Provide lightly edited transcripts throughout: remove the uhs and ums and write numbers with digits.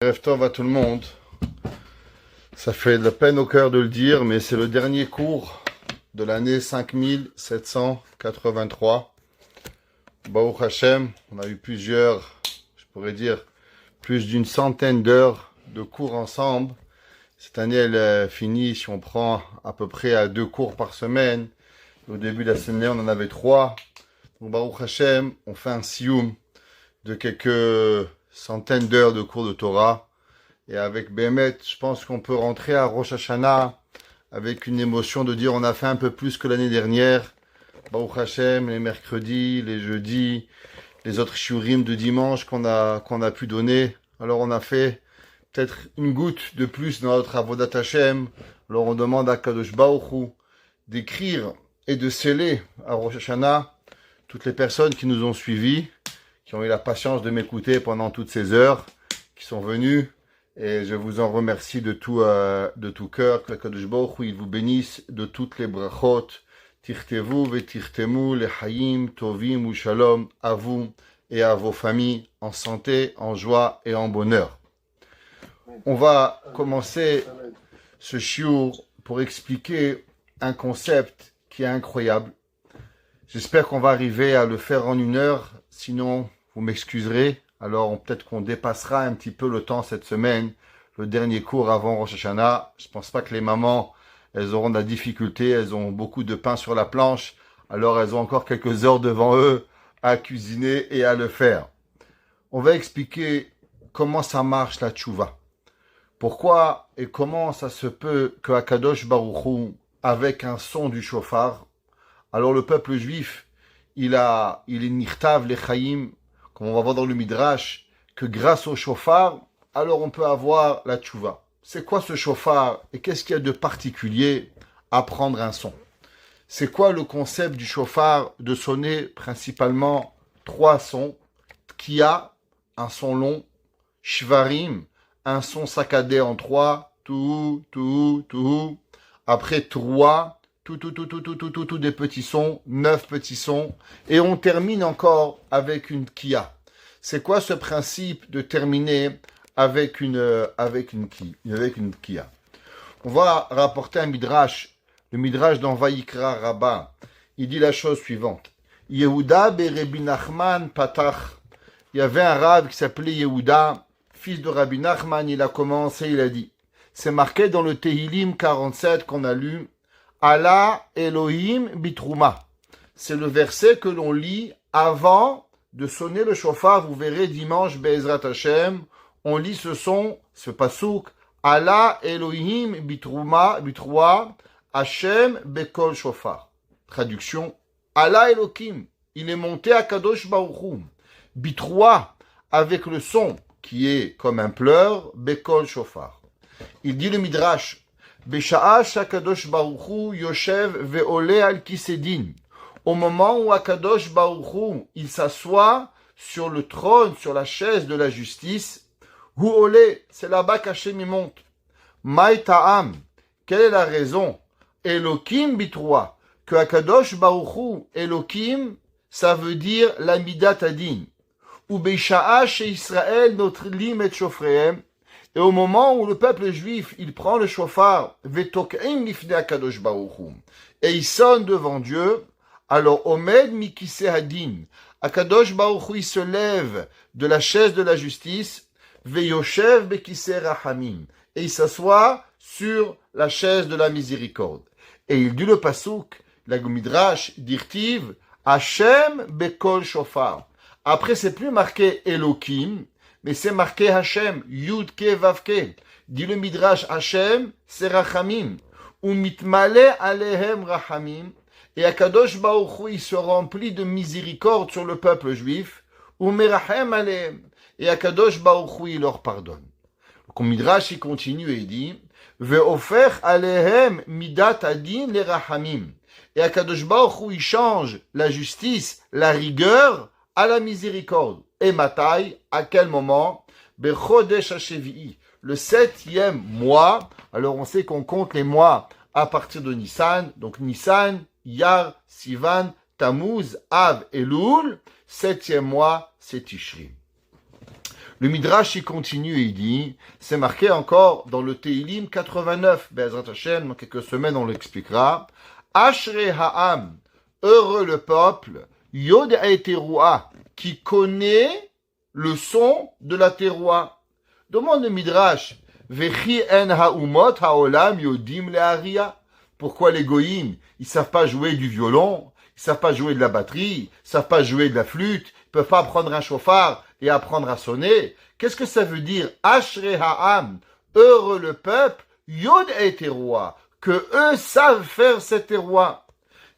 Erev Tov à tout le monde. Ça fait de la peine au cœur de le dire, mais c'est le dernier cours de l'année 5783. Baruch Hashem, on a eu plusieurs, je pourrais dire, plus d'une centaine d'heures de cours ensemble. Cette année, elle finit, si on prend à peu près à 2 cours par semaine. Au début de la semaine, on en avait 3. Donc Baruch Hashem, on fait un sioum de quelques centaines d'heures de cours de Torah. Et avec Bémet, je pense qu'on peut rentrer à Rosh Hashanah avec une émotion de dire on a fait un peu plus que l'année dernière. Baruch Hashem, les mercredis, les jeudis, les autres shiurim de dimanche qu'on a pu donner. Alors on a fait peut-être une goutte de plus dans notre Avodat Hashem. Alors on demande à Kadosh Baruch Hu d'écrire et de sceller à Rosh Hashanah toutes les personnes qui nous ont suivis, qui ont eu la patience de m'écouter pendant toutes ces heures, qui sont venues. Et je vous en remercie de tout cœur. Que Kadosh Baruch Hu, il vous bénisse de toutes les brachot. Tirtevu vetirtemu lechaim tovim u shalom à vous et à vos familles, en santé, en joie et en bonheur. On va commencer ce shiur pour expliquer un concept qui est incroyable. J'espère qu'on va arriver à le faire en 1 heure, sinon vous m'excuserez. Alors peut-être qu'on dépassera un petit peu le temps cette semaine, le dernier cours avant Rosh Hashanah. Je pense pas que les mamans, elles auront de la difficulté, elles ont beaucoup de pain sur la planche, alors elles ont encore quelques heures devant eux à cuisiner et à le faire. On va expliquer comment ça marche la tchouva. Pourquoi et comment ça se peut que Akadosh Baruch Hu, avec un son du shofar, alors le peuple juif, il est nirtav lechaim, comme on va voir dans le Midrash, que grâce au shofar, alors on peut avoir la tchouva. C'est quoi ce shofar et qu'est-ce qu'il y a de particulier à prendre un son? C'est quoi le concept du shofar de sonner principalement 3 sons? Tkiya, un son long, shvarim, un son saccadé en 3, tout, après 3, tout, des petits sons, 9 petits sons, et on termine encore avec une tkiya. C'est quoi ce principe de terminer avec une tkiya? On va rapporter un midrash, le midrash dans Vayikra Rabbah. Il dit la chose suivante. Yehuda Rabbi Nachman Patach. Il y avait un rab qui s'appelait Yehuda, fils de Rabbi Nachman. Il a commencé, il a dit. C'est marqué dans le Tehilim 47 qu'on a lu. Allah Elohim Bitrouma. C'est le verset que l'on lit avant de sonner le shofar. Vous verrez dimanche, Be'ezrat Hashem, on lit ce son, ce pasouk. Allah Elohim Bitrouma, Hashem Bekol Shofar. Traduction. Allah Elohim, il est monté à Kadosh Baruch Hu. Bitroua, avec le son qui est comme un pleur, Bekol Shofar. Il dit le Midrash. Besha'a shakadosh Baruch Hu yoshev ve'ole al kisedin. Au moment où Akadosh Baruch Hu, il s'assoit sur le trône, sur la chaise de la justice, Hu ole, c'est là-bas qu'Hachem monte. Maï ta'am, quelle est la raison? Elokim bitroua, que Akadosh Baruch Hu, Elokim, ça veut dire l'amidat adin. Ou Besha'a she Israël notre lim et shofrehem. Et au moment où le peuple juif, il prend le shofar, vetok'im lifnei Akadosh Baruch Hu, et il sonne devant Dieu, alors Omed mikise hadin, Akadosh Baruch Hu, il se lève de la chaise de la justice, veyoshev bekise rachamim, et il s'assoit sur la chaise de la miséricorde. Et il dit le pasouk, la midrash, dirtiv, Hashem bekol shofar. Après, c'est plus marqué Elokim, mais c'est marqué Hashem, Yud Ke Vav Ke. Dit le Midrash, Hashem, c'est Rachamim. Ou mitmale alehem Rachamim. Et Akadosh Baruch Hu, il se remplit de miséricorde sur le peuple juif. Ou merachem alehem. Et Akadosh Baruch Hu, il leur pardonne. Donc, le Midrash, il continue et il dit, Ve'ofer alehem midat adin le Rachamim. Et Akadosh Baruch Hu, il change la justice, la rigueur, à la miséricorde. Et Matai, à quel moment? Bechodesh HaShevi'i, le 7e mois. Alors on sait qu'on compte les mois à partir de Nissan. Donc Nissan, Iyar, Sivan, Tammuz, Av, Elul. 7e mois, c'est Tishri. Le Midrash y continue et il dit, c'est marqué encore dans le Teilim 89, Be'ezrat Hashem, dans quelques semaines on l'expliquera, Ashrei Ha'am, heureux le peuple, Yod Ha'eteruah, qui connaît le son de la teruah. Demande le Midrash, Vechi en ha'umot ha'olam yodim le'aria. Pourquoi les goïms, ils savent pas jouer du violon, ils savent pas jouer de la batterie, ils savent pas jouer de la flûte, ils peuvent pas prendre un chauffard et apprendre à sonner. Qu'est-ce que ça veut dire? Ashrei ha'am, heureux le peuple, yod ha'eteruah, que eux savent faire cette teruah.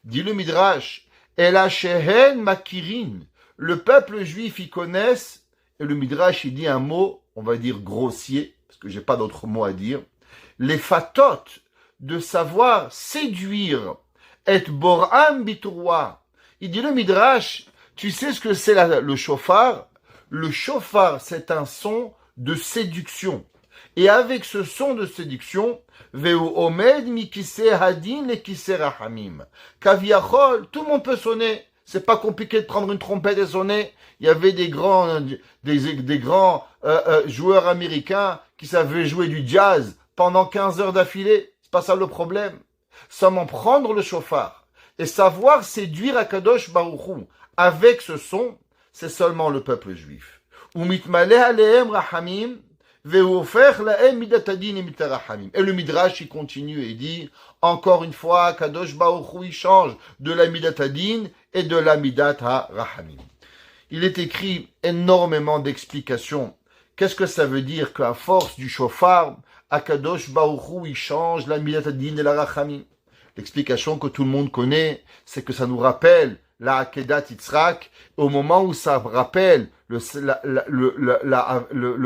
Dit le Midrash, El ha'shehen makirin, le peuple juif y connaissent, et le Midrash il dit un mot, on va dire grossier, parce que j'ai pas d'autre mot à dire, les fatot, de savoir séduire, et boram bitroua. Il dit le Midrash, tu sais ce que c'est le shofar? Le shofar, c'est un son de séduction. Et avec ce son de séduction, veu omed mi kiseh hadin le kiseh rahamim. Kaviachol, tout le monde peut sonner. C'est pas compliqué de prendre une trompette et sonner. Il y avait des grands joueurs américains qui savaient jouer du jazz pendant 15 heures d'affilée. C'est pas ça le problème. Seulement prendre le shofar et savoir séduire Akadosh Baruch Hu avec ce son, c'est seulement le peuple juif. Umitmaleh alehem rahamim ve'ofer lahem midat hadin et mitarahamim. Et le Midrash il continue et dit encore une fois Akadosh Baruch Hu il change de la midat hadin et de la midat ha-rahamim. Il est écrit énormément d'explications. Qu'est-ce que ça veut dire qu'à force du shofar, Akadosh Baruch Hu, il change la midat hadin et la rachamim? L'explication que tout le monde connaît, c'est que ça nous rappelle la Akedat Yitzhak, au moment où ça rappelle le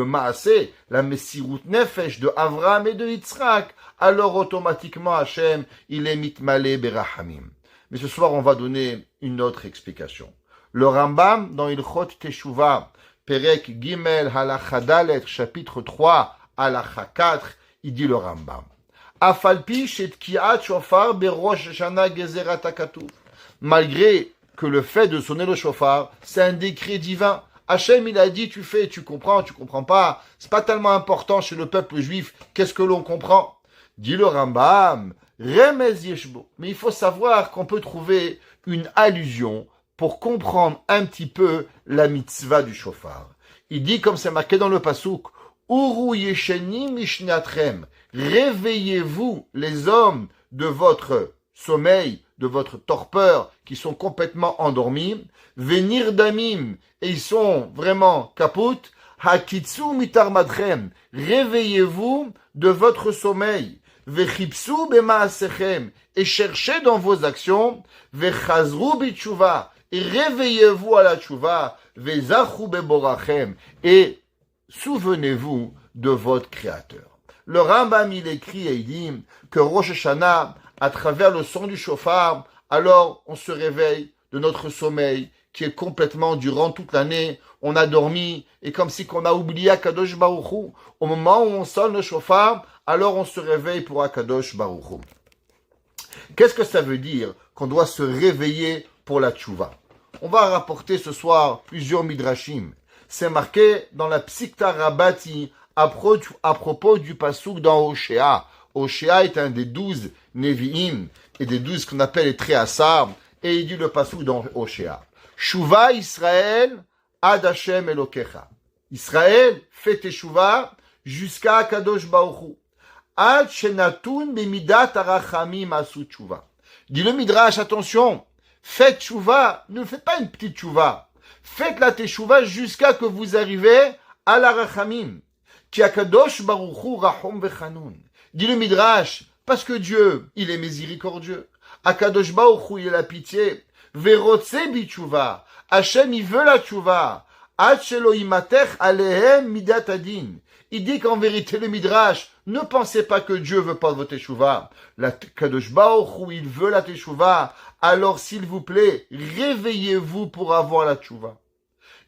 Maaseh, la Messirut Nefesh de Avraham et de Yitzhak, alors automatiquement Hachem, il est mitmalé berachamim. Mais ce soir, on va donner une autre explication. Le Rambam, dans Ilchot Teshuvah, Perek Gimel Halacha Dalet, chapitre 3, Halacha 4, il dit le Rambam. Afalpi shet kiat shofar berosh shana gezerat hakatuv. Malgré que le fait de sonner le shofar, c'est un décret divin. Hachem, il a dit, tu fais, tu comprends pas. C'est pas tellement important chez le peuple juif. Qu'est-ce que l'on comprend? Dit le Rambam, remez yeshbo. Mais il faut savoir qu'on peut trouver une allusion pour comprendre un petit peu la mitzvah du shofar. Il dit, comme c'est marqué dans le pasuk, Uru yesheni mishnatrem. Réveillez-vous, les hommes, de votre sommeil, de votre torpeur, qui sont complètement endormis. Venir damim, et ils sont vraiment kaput. Hakitsu mitarmadrem. Réveillez-vous de votre sommeil. Vechipsu bemaasechem. Et cherchez dans vos actions. Vechazru bitshuva. Et réveillez-vous à la tshuva. Vezachu beborachem. Et souvenez-vous de votre Créateur. Le Rambam, il écrit et il dit que Rosh Hashanah, à travers le son du shofar, alors on se réveille de notre sommeil qui est complètement durant toute l'année, on a dormi, et comme si qu'on a oublié Akadosh Baruch Hu, au moment où on sonne le shofar, alors on se réveille pour Akadosh Baruch Hu. Qu'est-ce que ça veut dire qu'on doit se réveiller pour la tchouva? On va rapporter ce soir plusieurs midrashim. C'est marqué dans la Psikta Rabati à propos du pasouk dans Oshéa. Oshéa est un des 12 Nevi'im et des 12 qu'on appelle les Tréassar, et il dit le pasouk dans Oshéa. Shuva Israël ad Hashem Elokecha. Israël fait teshuva jusqu'à Kadosh Baruch Hu. Ad shenatun bemidat arachamim asu teshuva. Dit le Midrash, attention, faites teshuva, ne faites pas une petite teshuva. Faites la teshuva jusqu'à que vous arrivez à la rachamim. Ki Akadosh Baruch Hu Rahum Vechanun. Dit le Midrash, parce que Dieu, il est miséricordieux. Akadosh Baruch Hu, il a la pitié. Verotse bitshuva. Hachem, il veut la tshuva. Ad shelo imatech alehem midat adin. Il dit qu'en vérité, le Midrash, ne pensez pas que Dieu veut pas votre teshuva. La Kadosh Baruch Hu, il veut la teshuva. Alors, s'il vous plaît, réveillez-vous pour avoir la teshuva.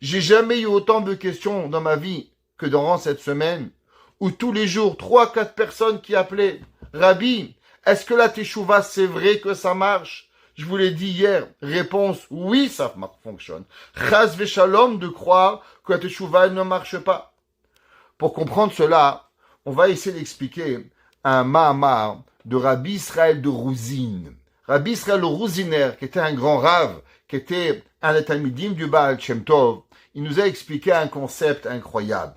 J'ai jamais eu autant de questions dans ma vie que durant cette semaine, où tous les jours, 3-4 personnes qui appelaient, Rabbi, est-ce que la teshuva, c'est vrai que ça marche? Je vous l'ai dit hier, réponse, oui, ça fonctionne. Chas v'shalom de croire que la teshuva ne marche pas. Pour comprendre cela, on va essayer d'expliquer un Mahamar de Rabbi Israël de Rouzine. Rabbi Israël de Rouziner, qui était un grand rave, qui était un des Talmidim du Baal Shem Tov, il nous a expliqué un concept incroyable.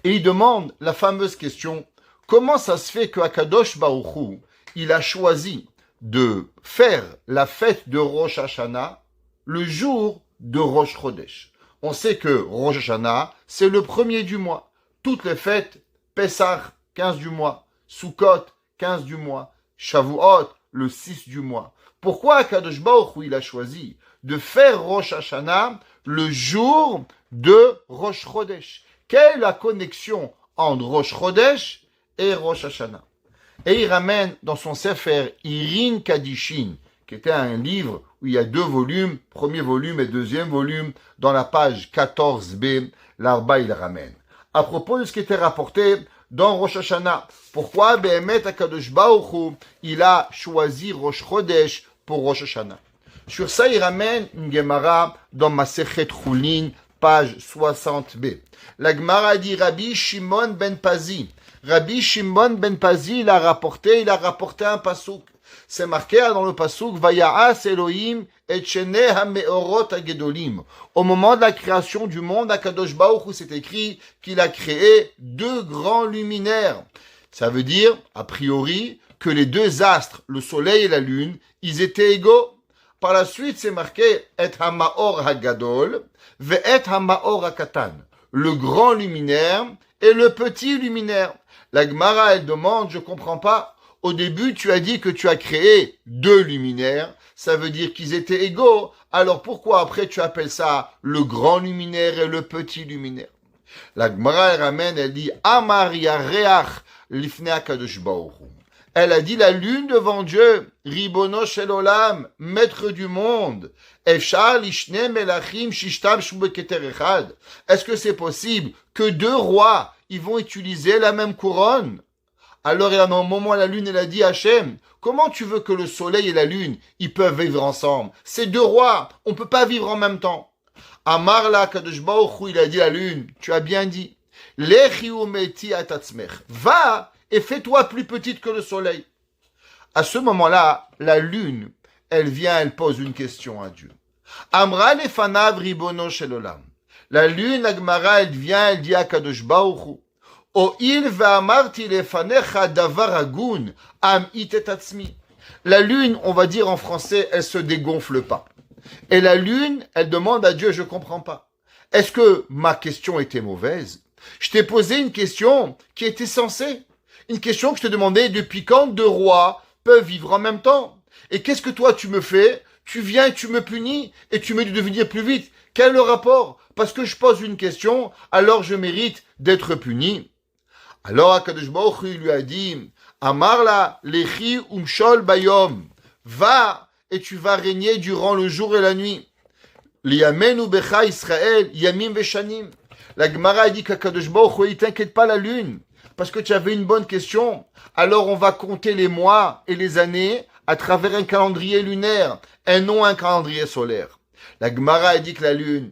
Et il demande la fameuse question, comment ça se fait que Akadosh Baruch Hu, il a choisi de faire la fête de Rosh Hashanah le jour de Rosh Chodesh. On sait que Rosh Hashanah, c'est le premier du mois. Toutes les fêtes, Pessah, 15 du mois, Sukkot, 15 du mois, Shavuot, le 6 du mois. Pourquoi Akadosh Baruch Hu, il a choisi de faire Rosh Hashanah le jour de Rosh Chodesh? Quelle est la connexion entre Rosh Chodesh et Rosh Hashanah? Et il ramène dans son Sefer Irin Kadishin, qui était un livre où il y a 2 volumes, premier volume et deuxième volume, dans la page 14b, l'Arba il ramène. À propos de ce qui était rapporté dans Rosh Hashanah, pourquoi Behemet Akadosh Baruch Hu, il a choisi Rosh Chodesh pour Rosh Hashanah? Sur ça, il ramène une Gemara dans Masechet Chulin, page 60b. La Gemara dit Rabbi Shimon ben Pazi. Rabbi Shimon ben Pazi, il a rapporté un pasouk. C'est marqué dans le pasouk Vaya'as Elohim et Sheneh HaMeorot HaGedolim. Au moment de la création du monde, Akadosh Baruch Hu, c'est écrit qu'il a créé 2 grands luminaires. Ça veut dire, a priori, que les 2 astres, le soleil et la lune, ils étaient égaux. Par la suite, c'est marqué Et HaMaor HaGadol ve Et HaMaor HaKatan. Le grand luminaire et le petit luminaire. La Gemara, elle demande, je comprends pas. Au début, tu as dit que tu as créé 2 luminaires. Ça veut dire qu'ils étaient égaux. Alors pourquoi après tu appelles ça le grand luminaire et le petit luminaire? La Gemara, elle ramène, elle dit Amar Yareach lifnei HaKadosh Baruch Hu. Elle a dit la lune devant Dieu, Ribono Shel Olam, maître du monde. Efshar lishne melachim shishtam shbeketer echad. Est-ce que c'est possible que 2 rois, ils vont utiliser la même couronne? Alors, à un moment, la lune, elle a dit Hachem, comment tu veux que le soleil et la lune, ils peuvent vivre ensemble? Ces 2 rois, on peut pas vivre en même temps. Amar la Kadosh Baruch Hu, il a dit à la lune, tu as bien dit, Lechi umeti atatzmech. Va et fais-toi plus petite que le soleil. À ce moment-là, la lune, elle vient, elle pose une question à Dieu. Amra lefanav ribono shel olam. La lune, la Gemara, elle vient, elle dit à Kadosh Baruch Hu, O'il ve'amarti lefanecha davar hagun am itet atzmi. La lune, on va dire en français, elle se dégonfle pas. Et la lune, elle demande à Dieu, je comprends pas. Est-ce que ma question était mauvaise? Je t'ai posé une question qui était censée. Une question que je te demandais depuis quand 2 rois peuvent vivre en même temps. Et qu'est-ce que toi tu me fais? Tu viens et tu me punis et tu me dis de venir plus vite. Quel est le rapport? Parce que je pose une question, alors je mérite d'être puni. Alors Akadosh Baruch Hu lui a dit, Amarla lechi umshol bayom. Va et tu vas régner durant le jour et la nuit. Liyamenu becha Israël yamim veshanim. La Gemara a dit qu'Akadosh Baruch Hu, il t'inquiète pas la lune. Parce que tu avais une bonne question. Alors on va compter les mois et les années à travers un calendrier lunaire et non un calendrier solaire. La Gemara a dit que la lune,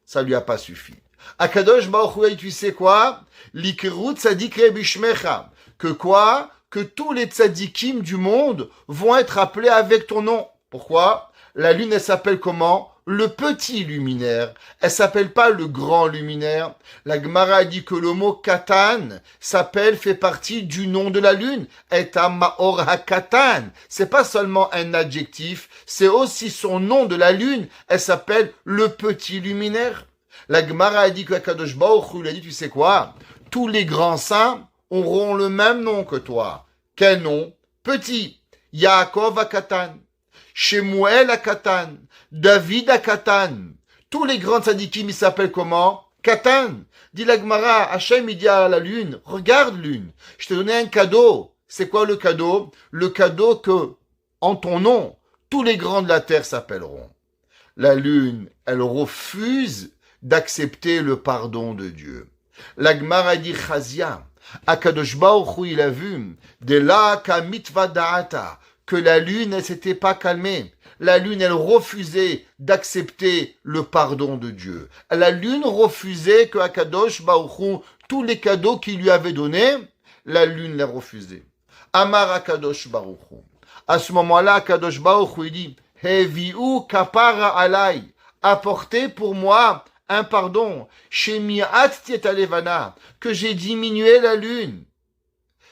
ça lui a pas suffi. Akadosh Baruch Hu, tu sais quoi? L'ikirut tzadikre bishmecha. Que quoi? Que tous les tzadikim du monde vont être appelés avec ton nom. Pourquoi? La lune, elle s'appelle comment? Le petit luminaire. Elle s'appelle pas le grand luminaire. La Gemara dit que le mot katan fait partie du nom de la lune. Et maor hakatan. C'est pas seulement un adjectif, c'est aussi son nom de la lune. Elle s'appelle le petit luminaire. La Gemara a dit que Kadosh Baruch Hu, il a dit, tu sais quoi? Tous les grands saints auront le même nom que toi. Quel nom? Petit. Yaakov Akatan. Shemuel Akatan. David Akatan. Tous les grands tzadikim, ils s'appellent comment? Katan. Dit la Gemara, Hachem, il dit à la lune, regarde lune, je t'ai donné un cadeau. C'est quoi le cadeau? Le cadeau que, en ton nom, tous les grands de la terre s'appelleront. La lune, elle refuse d'accepter le pardon de Dieu. La Gemara dit Chazia, Akadosh Baruch Hu, il a vu, de là ka mitva da'ata, que la lune, elle s'était pas calmée. la lune, elle refusait d'accepter le pardon de Dieu. La lune refusait que Akadosh Baruch Hu, tous les cadeaux qu'il lui avait donnés, la lune les refusait. Amar Akadosh Baruch Hu. À ce moment-là, Akadosh Baruch Hu, il dit, Hevi'u kapara alay, apportez pour moi un pardon, Shemi'at tietalevana, que j'ai diminué la lune.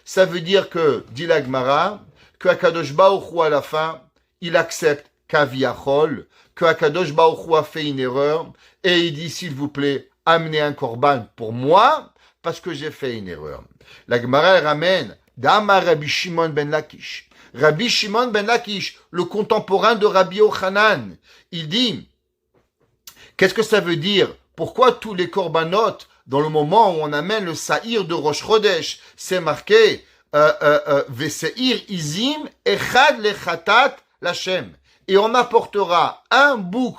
Ça veut dire que, dit la Gemara, que Akadosh Baruch Hu à la fin, il accepte Kaviachol, que Akadosh Baruch Hu a fait une erreur, et il dit, s'il vous plaît, amenez un korban pour moi, parce que j'ai fait une erreur. La Gemara ramène Dama Rabbi Shimon ben Lakish. Rabbi Shimon ben Lakish, le contemporain de Rabbi Yochanan, il dit, qu'est-ce que ça veut dire? Pourquoi tous les korbanot, dans le moment où on amène le saïr de Rosh Chodesh, c'est marqué Veseir izim echad lechatat lachem. Et on apportera un bouc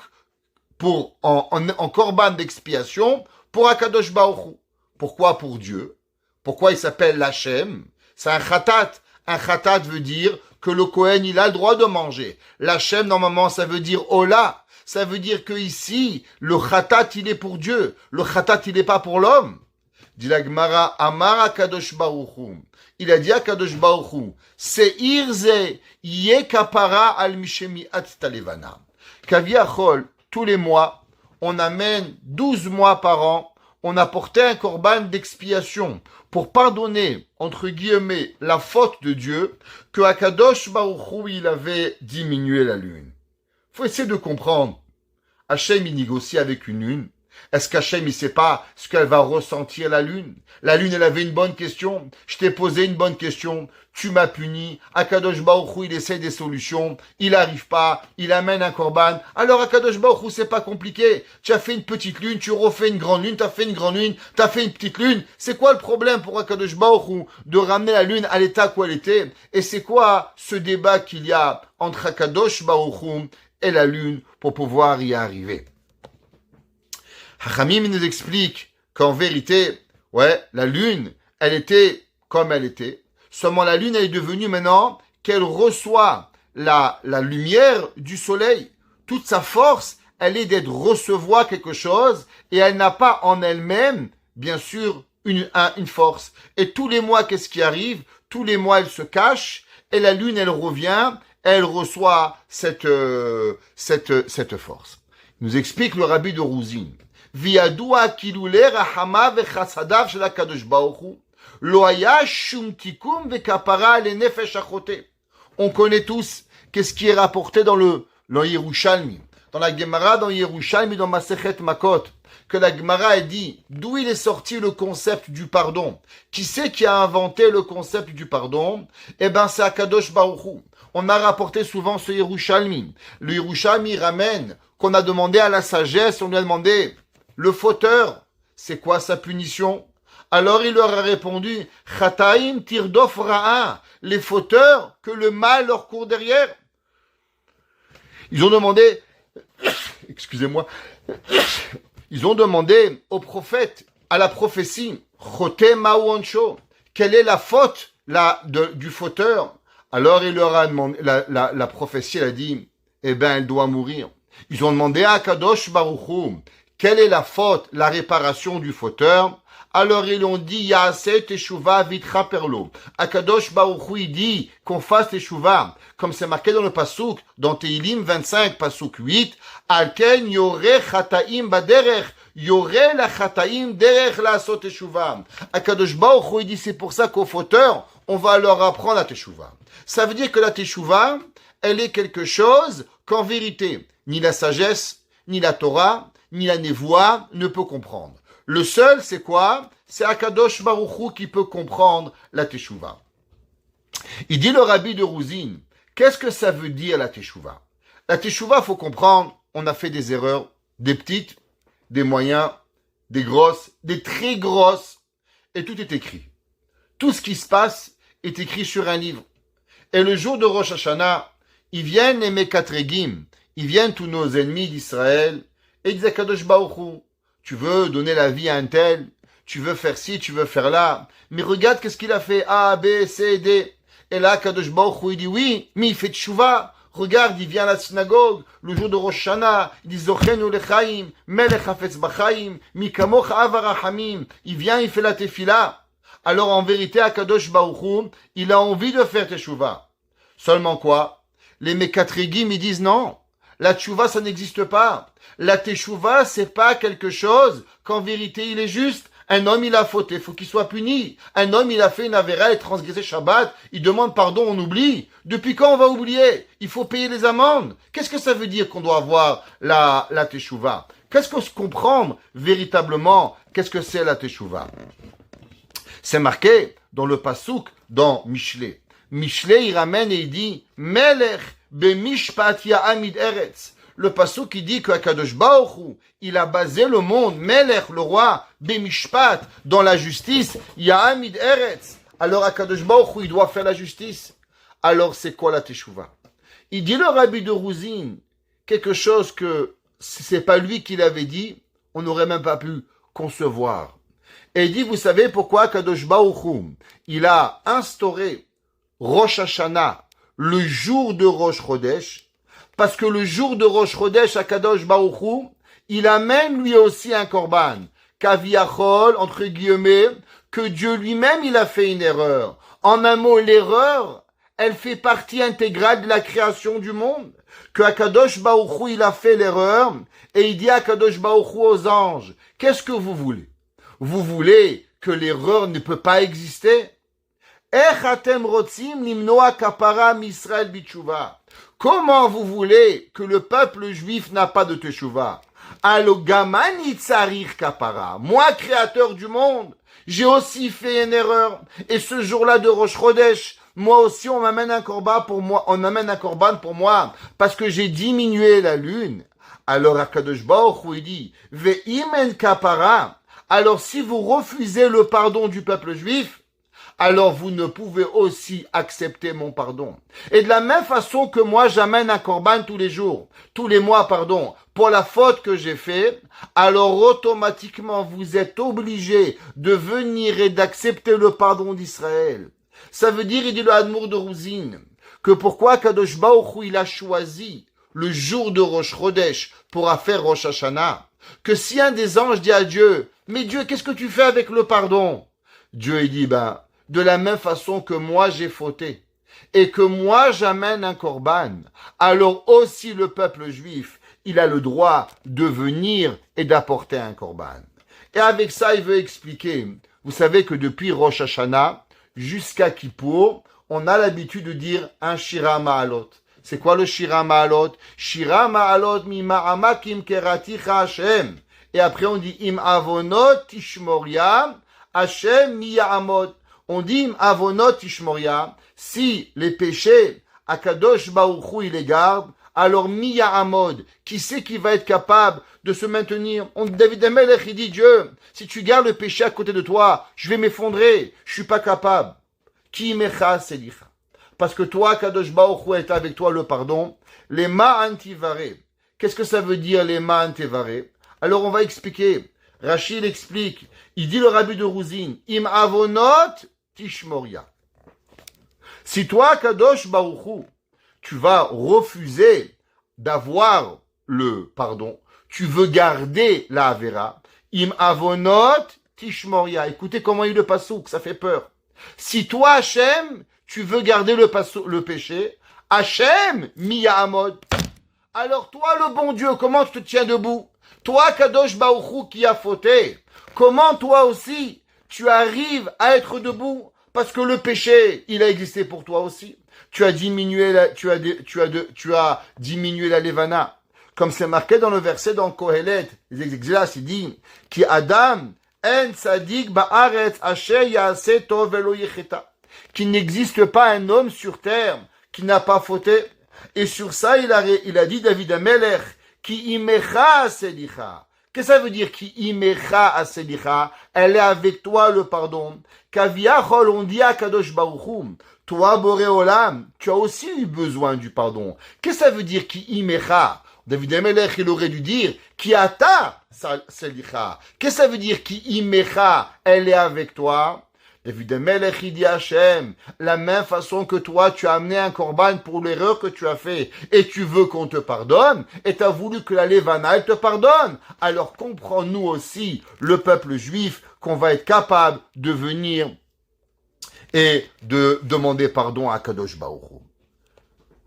pour en korban d'expiation pour Akadosh Baruch Hu. Pourquoi pour Dieu? Pourquoi il s'appelle lachem? C'est un khatat. Un khatat veut dire que le Kohen, il a le droit de manger. Lachem, normalement, ça veut dire Ola. Ça veut dire que ici, le khatat, il est pour Dieu. Le khatat, il n'est pas pour l'homme. Dit la Gemara, Amar Akadosh Baruch Hu. Il a dit à Akadosh Baruch Hu, Seir ze ye kapara al mishemi at talevana. Kaviachol, tous les mois, on amène 12 mois par an, on apportait un korban d'expiation pour pardonner, entre guillemets, la faute de Dieu, que Akadosh Baruch Hu, il avait diminué la lune. Faut essayer de comprendre. Hachem, il négocie avec une lune. Est-ce qu'Hachem, il sait pas ce qu'elle va ressentir la lune? La lune, elle avait une bonne question. Je t'ai posé une bonne question. Tu m'as puni. Akadosh Baruch Hu, il essaie des solutions. Il n'arrive pas. Il amène un korban. Alors, Akadosh Baruch Hu, c'est pas compliqué. Tu as fait une petite lune, tu refais une grande lune, tu as fait une grande lune, tu as fait une petite lune. C'est quoi le problème pour Akadosh Baruch Hu de ramener la lune à l'état où elle était? Et c'est quoi ce débat qu'il y a entre Akadosh Baruch Hu et la lune pour pouvoir y arriver? Hachamim nous explique qu'en vérité, la lune, elle était comme elle était. Seulement la lune, elle est devenue maintenant qu'elle reçoit la lumière du soleil. Toute sa force, elle est d'être recevoir quelque chose et elle n'a pas en elle-même, bien sûr, une force. Et tous les mois, qu'est-ce qui arrive? Tous les mois, elle se cache et la lune, elle revient, elle reçoit cette force. Il nous explique le rabbi de Rouzin. וידוע כילולי רחמיו וחסדיו של הקדוש ברוך הוא, לא היה שום תיקון וכפרה לנפש החוטא. On connaît tous qu'est-ce qui est rapporté dans Yerushalmi, dans la Gemara, dans Yerushalmi, dans Masechet Makot, que la Gemara dit d'où il est sorti le concept du pardon. Qui c'est qui a inventé le concept du pardon? Eh ben, c'est Akadosh Baruch Hu. On a rapporté souvent ce Yerushalmi. Le Yerushalmi ramène qu'on a demandé à la sagesse, on lui a demandé le fauteur, c'est quoi sa punition? Alors il leur a répondu, Chataim tirdof ra'a, les fauteurs, que le mal leur court derrière. Ils ont demandé, excusez-moi, ils ont demandé au prophète, à la prophétie, Chote ma'uancho, quelle est la faute du fauteur? Alors il leur a demandé, la prophétie, elle a dit, eh ben elle doit mourir. Ils ont demandé à Kadosh Baruch Hu, quelle est la faute, la réparation du fauteur? Alors ils ont dit, Yaaseh teshuva vitra perlo. Akadosh Baruch Hu, il dit qu'on fasse teshuva, comme c'est marqué dans le pasuk, dans Tehilim 25, pasuk 8, Alken yore chataim baderech, yore la chataim derech la asot teshuva. Akadosh Baruch Hu, il dit, c'est pour ça qu'aux fauteurs, on va leur apprendre la teshuva. Ça veut dire que la teshuva, elle est quelque chose qu'en vérité, ni la sagesse, ni la Torah, ni la névoie ne peut comprendre. Le seul, c'est quoi? C'est Akadosh Baruch Hu qui peut comprendre la teshuva. Il dit le rabbi de Rouzin, qu'est-ce que ça veut dire la teshuva? La teshuva, faut comprendre, on a fait des erreurs, des petites, des moyens, des grosses, des très grosses, et tout est écrit. Tout ce qui se passe est écrit sur un livre. Et le jour de Rosh Hashanah, ils viennent les Mekatregim, ils viennent tous nos ennemis d'Israël, et ils disent à Kadosh Baruch Hu, tu veux donner la vie à un tel, tu veux faire ci, tu veux faire là, mais regarde qu'est-ce qu'il a fait, A, B, C, D. Et là, Kadosh Baruch Hu, il dit oui, mais il fait tchouva. Regarde, il vient à la synagogue, le jour de Rosh Hashanah, il dit Zochenu lechaim, melech hafetz bachaim, mikamoch avarachamim. Il vient, il fait la tefila. Alors en vérité, Akadosh Baruch Hu, il a envie de faire teshuva. Seulement quoi? Les Mekatrégim, ils disent non. La teshuva, ça n'existe pas. La teshuva, c'est pas quelque chose qu'en vérité, il est juste. Un homme, il a fauté, faut qu'il soit puni. Un homme, il a fait une avéra et transgressé Shabbat, il demande pardon, on oublie. Depuis quand on va oublier? Il faut payer les amendes. Qu'est-ce que ça veut dire qu'on doit avoir la teshuva? Qu'est-ce qu'on se comprend véritablement? Qu'est-ce que c'est la teshuva? C'est marqué dans le pasouk, dans Mishlé. Mishlé, il ramène et il dit, Melech b'mishpat ya'amid eretz. Le pasouk qui dit que Akadosh Baruch Hu, il a basé le monde, Melech, le roi, b'mishpat, dans la justice, ya'amid eretz. Alors Akadosh Baruch Hu, il doit faire la justice. Alors c'est quoi la teshuva? Il dit le rabbi de Rouzine, quelque chose que si c'est pas lui qui l'avait dit, on n'aurait même pas pu concevoir. Et il dit, vous savez pourquoi Kadosh Baruch Hu, il a instauré Rosh Hashanah, le jour de Rosh Chodesh, parce que le jour de Rosh Chodesh à Kadosh Baruch Hu, il amène lui aussi un korban, kaviachol, entre guillemets, que Dieu lui-même il a fait une erreur. En un mot, l'erreur, elle fait partie intégrale de la création du monde. Que Akadosh Baruch Hu, il a fait l'erreur, et il dit à Akadosh Baruch Hu aux anges, qu'est-ce que vous voulez? Vous voulez que l'erreur ne peut pas exister? Comment vous voulez que le peuple juif n'a pas de teshuva? Moi, créateur du monde, j'ai aussi fait une erreur. Et ce jour-là de Rosh Chodesh, moi aussi, on m'amène un korban pour moi, parce que j'ai diminué la lune. Alors, Akadosh Baruch Hu, il dit, Ve'imen kapara. Alors si vous refusez le pardon du peuple juif, alors vous ne pouvez aussi accepter mon pardon. Et de la même façon que moi j'amène un korban tous les jours, tous les mois, pour la faute que j'ai fait, alors automatiquement vous êtes obligé de venir et d'accepter le pardon d'Israël. Ça veut dire, il dit le Admour de Rouzine, que pourquoi Kadosh Baruch Hu il a choisi le jour de Rosh Chodesh pour faire Rosh Hashanah, que si un des anges dit à Dieu, mais Dieu, qu'est-ce que tu fais avec le pardon? Dieu, il dit, de la même façon que moi j'ai fauté, et que moi j'amène un korban, alors aussi le peuple juif, il a le droit de venir et d'apporter un korban. Et avec ça, il veut expliquer, vous savez que depuis Rosh Hashanah, jusqu'à Kippour, on a l'habitude de dire un Shira Ma'alot. C'est quoi le Shira Ma'alot? Shira Ma'alot mi ma'amakim keraticha Hashem. Et après on dit im avonot tishmoria Hashem mi ya'amod. On dit im avonot tishmoria, si les péchés Akadosh Baruch Hu il les garde, alors mi ya'amod, qui c'est qui va être capable de se maintenir? David Amelech il dit Dieu, si tu gardes le péché à côté de toi, je vais m'effondrer, je suis pas capable. Ki mecha selicha. Parce que toi, Kadosh Baruch Hu est avec toi le pardon. Les ma'antivare. Qu'est-ce que ça veut dire les ma'antivare? Alors on va expliquer. Rachid explique. Il dit le rabbi de Rouzine. Im avonot tishmoria. Si toi, Kadosh Baruch Hu, tu vas refuser d'avoir le pardon, tu veux garder la avera. Im avonot tishmoria. Écoutez comment il le pasouk, ça fait peur. Si toi, Hachem, tu veux garder le péché, Hachem, Miya'amod. Alors toi, le bon Dieu, comment tu te tiens debout? Toi, Kadosh Baruch Hu, qui a fauté, comment toi aussi, tu arrives à être debout? Parce que le péché, il a existé pour toi aussi. Tu as diminué diminué la levana. Comme c'est marqué dans le verset dans Kohelet, les Exélas, il dit, Ki Adam, en tzadik ba'aretz asher ya'aseh tov velo yecheta. Qu'il n'existe pas un homme sur terre qui n'a pas fauté. Et sur ça, il a dit David Amelech, qui imecha selicha. Qu'est-ce que ça veut dire qui imecha selicha? Elle est avec toi le pardon. Kaviachol, on dit à Kadosh Baruch Hu, toi Boré Olam, tu as aussi eu besoin du pardon. Qu'est-ce que ça veut dire qui imecha? David Amelech, il aurait dû dire qui ata selicha. Qu'est-ce que ça veut dire qui imecha? Elle est avec toi. Évidemment, la même façon que toi, tu as amené un korban pour l'erreur que tu as fait, et tu veux qu'on te pardonne, et tu as voulu que la Lévana, elle te pardonne. Alors comprends-nous aussi, le peuple juif, qu'on va être capable de venir et de demander pardon à Kadosh Baruch Hu.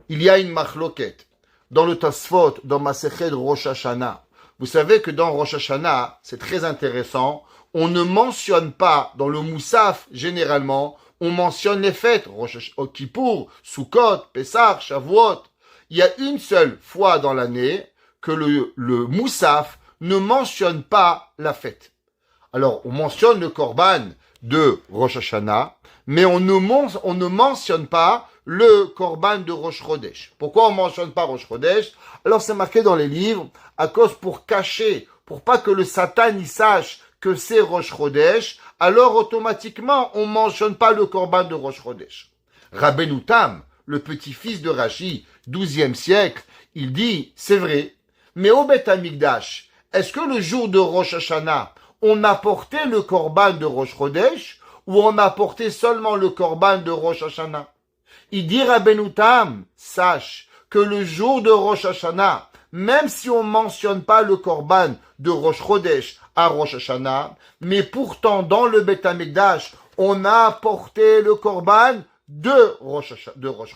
Il y a une machloket dans le Tosfot, dans Masechet Rosh Hashanah. Vous savez que dans Rosh Hashanah, c'est très intéressant, on ne mentionne pas, dans le Moussaf, généralement, on mentionne les fêtes, Rosh Kippour, Sukkot, Pessah, Shavuot. Il y a une seule fois dans l'année que le Moussaf ne mentionne pas la fête. Alors, on mentionne le Korban de Rosh Hashanah, mais on ne mentionne pas le Korban de Rosh Chodesh. Pourquoi on ne mentionne pas Rosh Chodesh? Alors, c'est marqué dans les livres, à cause pour cacher, pour pas que le Satan y sache que c'est Rosh Chodesh, alors automatiquement, on ne mentionne pas le Korban de Rosh Chodesh. Rabbeinu Tam, le petit-fils de Rashi, 12e siècle, il dit, c'est vrai, mais au Beth Amikdash, est-ce que le jour de Rosh Hashanah, on a porté le Korban de Rosh Chodesh, ou on a porté seulement le Korban de Rosh Hashanah? Il dit Rabbeinu Tam, sache que le jour de Rosh Hashanah, même si on mentionne pas le Korban de Rosh Chodesh à Rosh Hashanah, mais pourtant dans le Beth Amikdash, on a apporté le Korban de Rosh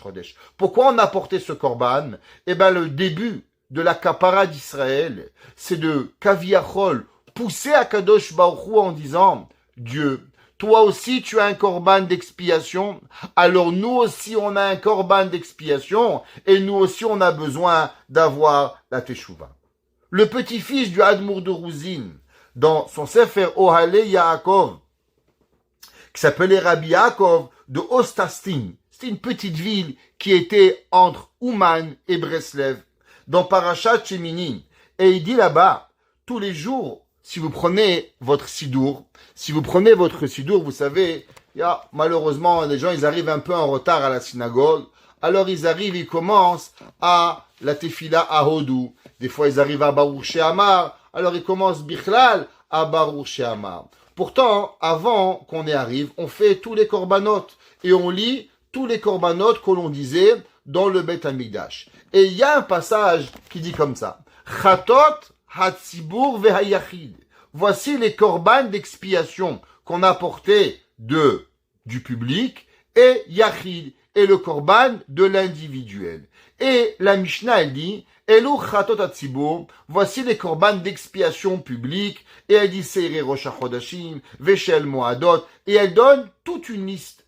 Chodesh. Pourquoi on a apporté ce Korban? Eh ben, le début de la Kapara d'Israël, c'est de Kaviachol, pousser à Kadosh Baruch Hu en disant, Dieu, toi aussi tu as un korban d'expiation, alors nous aussi on a un korban d'expiation, et nous aussi on a besoin d'avoir la Teshuvah. Le petit-fils du Admour de Rouzin, dans son Sefer Ohale Yaakov, qui s'appelait Rabbi Yaakov de Ostastin, c'était une petite ville qui était entre Ouman et Breslev, dans Parashat Shemini, et il dit là-bas, tous les jours, si vous prenez votre sidour, vous savez, malheureusement, les gens, ils arrivent un peu en retard à la synagogue. Alors, ils commencent à la tefila à Hodou. Des fois, ils arrivent à Baruch She'amar. Alors, ils commencent Bichlal à Baruch She'amar. Pourtant, avant qu'on y arrive, on fait tous les korbanot. Et on lit tous les korbanot que l'on disait dans le Beth Amikdash. Et il y a un passage qui dit comme ça. Chatot Hatzibur vehayachid. Voici les korban d'expiation qu'on a portés du public et yachid, et le korban de l'individuel. Et la Mishnah, elle dit, Elu chatot hatzibur, voici les korban d'expiation publique, et elle dit Seirei Rosh HaChodashim, Veshel Moadot, et elle donne toute une liste.